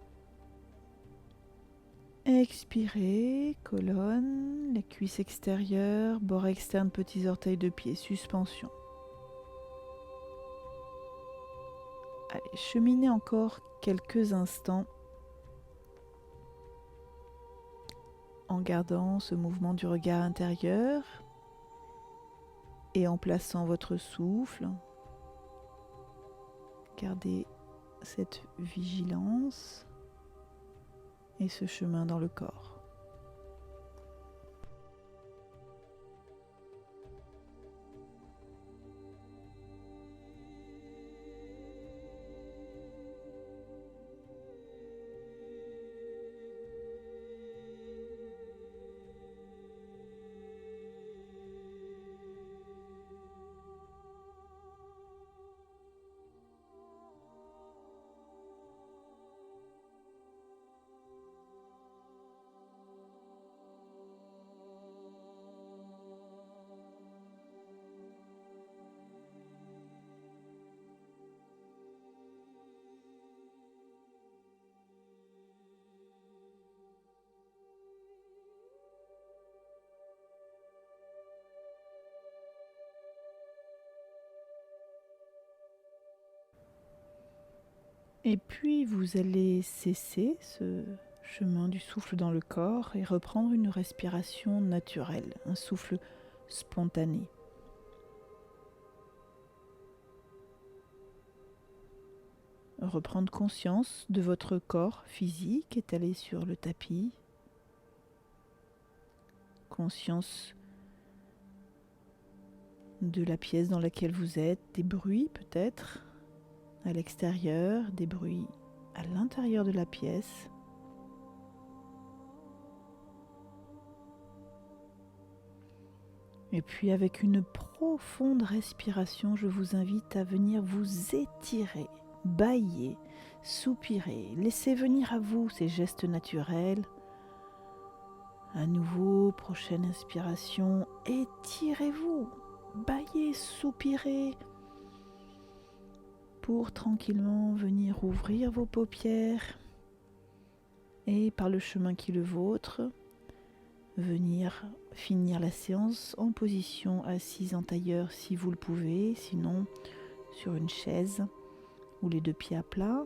Expirez, colonne, les cuisses extérieures, bord externe, petits orteils de pied, suspension. Allez, cheminez encore quelques instants en gardant ce mouvement du regard intérieur et en plaçant votre souffle. Gardez cette vigilance et ce chemin dans le corps. Et puis vous allez cesser ce chemin du souffle dans le corps et reprendre une respiration naturelle, un souffle spontané. Reprendre conscience de votre corps physique étalé sur le tapis. Conscience de la pièce dans laquelle vous êtes, des bruits peut-être à l'extérieur, des bruits à l'intérieur de la pièce. Et puis avec une profonde respiration, je vous invite à venir vous étirer, bâiller, soupirer. Laissez venir à vous ces gestes naturels. À nouveau, prochaine inspiration, étirez-vous, bâillez, soupirez pour tranquillement venir ouvrir vos paupières et par le chemin qui est le vôtre, venir finir la séance en position assise en tailleur si vous le pouvez, sinon sur une chaise ou les deux pieds à plat,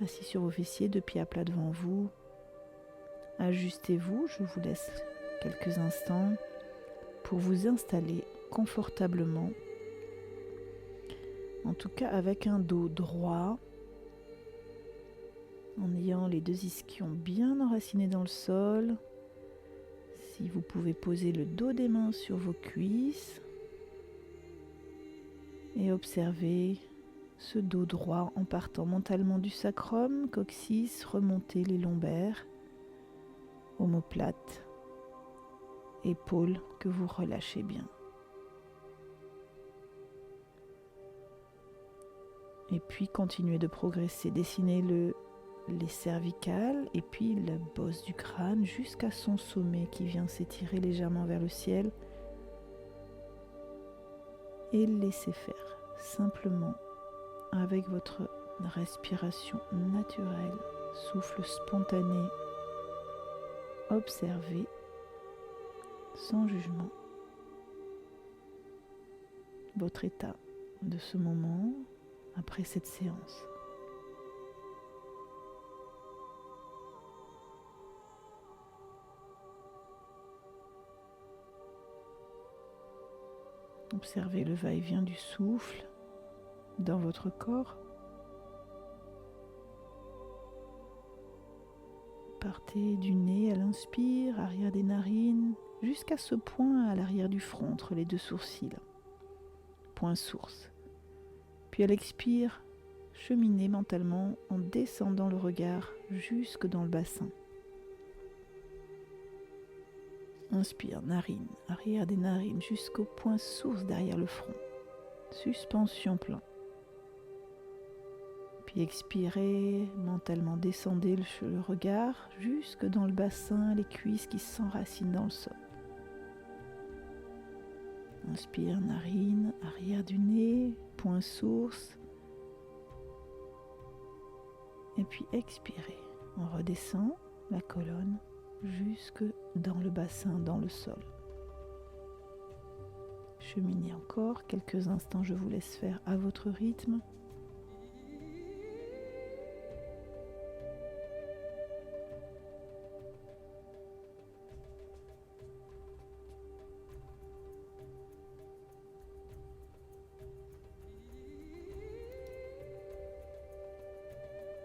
assis sur vos fessiers, deux pieds à plat devant vous. Ajustez-vous, je vous laisse quelques instants pour vous installer confortablement, en tout cas avec un dos droit, en ayant les deux ischions bien enracinés dans le sol. Si vous pouvez poser le dos des mains sur vos cuisses et observer ce dos droit en partant mentalement du sacrum, coccyx, remonter les lombaires, omoplate, épaules que vous relâchez bien. Et puis continuez de progresser, dessinez les cervicales et puis la bosse du crâne jusqu'à son sommet qui vient s'étirer légèrement vers le ciel. Et laissez faire simplement avec votre respiration naturelle, souffle spontané. Observez sans jugement votre état de ce moment après cette séance. Observez le va-et-vient du souffle dans votre corps. Partez du nez à l'inspire, arrière des narines, jusqu'à ce point à l'arrière du front, entre les deux sourcils. Point source. Puis à l'expire, cheminez mentalement en descendant le regard jusque dans le bassin. Inspire, narine, arrière des narines jusqu'au point source derrière le front. Suspension plein. Puis expirez, mentalement descendez le regard jusque dans le bassin, les cuisses qui s'enracinent dans le sol. Inspire, narine, arrière du nez, point source. Et puis expirez, on redescend la colonne jusque dans le bassin, dans le sol. Cheminez encore quelques instants, je vous laisse faire à votre rythme.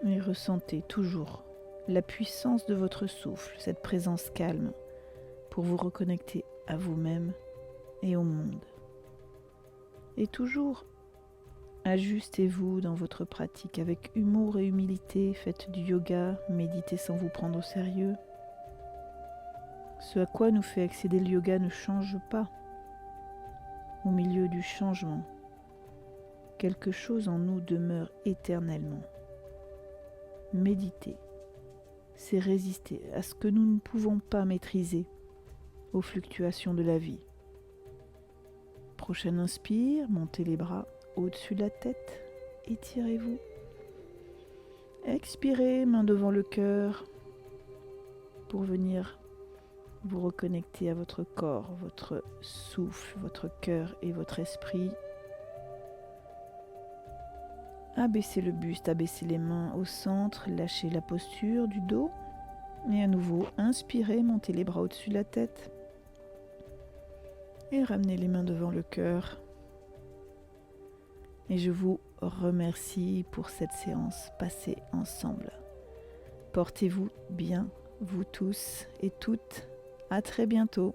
Et ressentez toujours la puissance de votre souffle, cette présence calme pour vous reconnecter à vous-même et au monde. Et toujours, ajustez-vous dans votre pratique avec humour et humilité, faites du yoga, méditez sans vous prendre au sérieux. Ce à quoi nous fait accéder le yoga ne change pas. Au milieu du changement, quelque chose en nous demeure éternellement. Méditer, c'est résister à ce que nous ne pouvons pas maîtriser, aux fluctuations de la vie. Prochaine inspire, montez les bras au-dessus de la tête, étirez-vous. Expirez, main devant le cœur, pour venir vous reconnecter à votre corps, votre souffle, votre cœur et votre esprit. Abaissez le buste, abaissez les mains au centre, lâchez la posture du dos. Et à nouveau, inspirez, montez les bras au-dessus de la tête. Et ramenez les mains devant le cœur. Et je vous remercie pour cette séance passée ensemble. Portez-vous bien, vous tous et toutes. À très bientôt.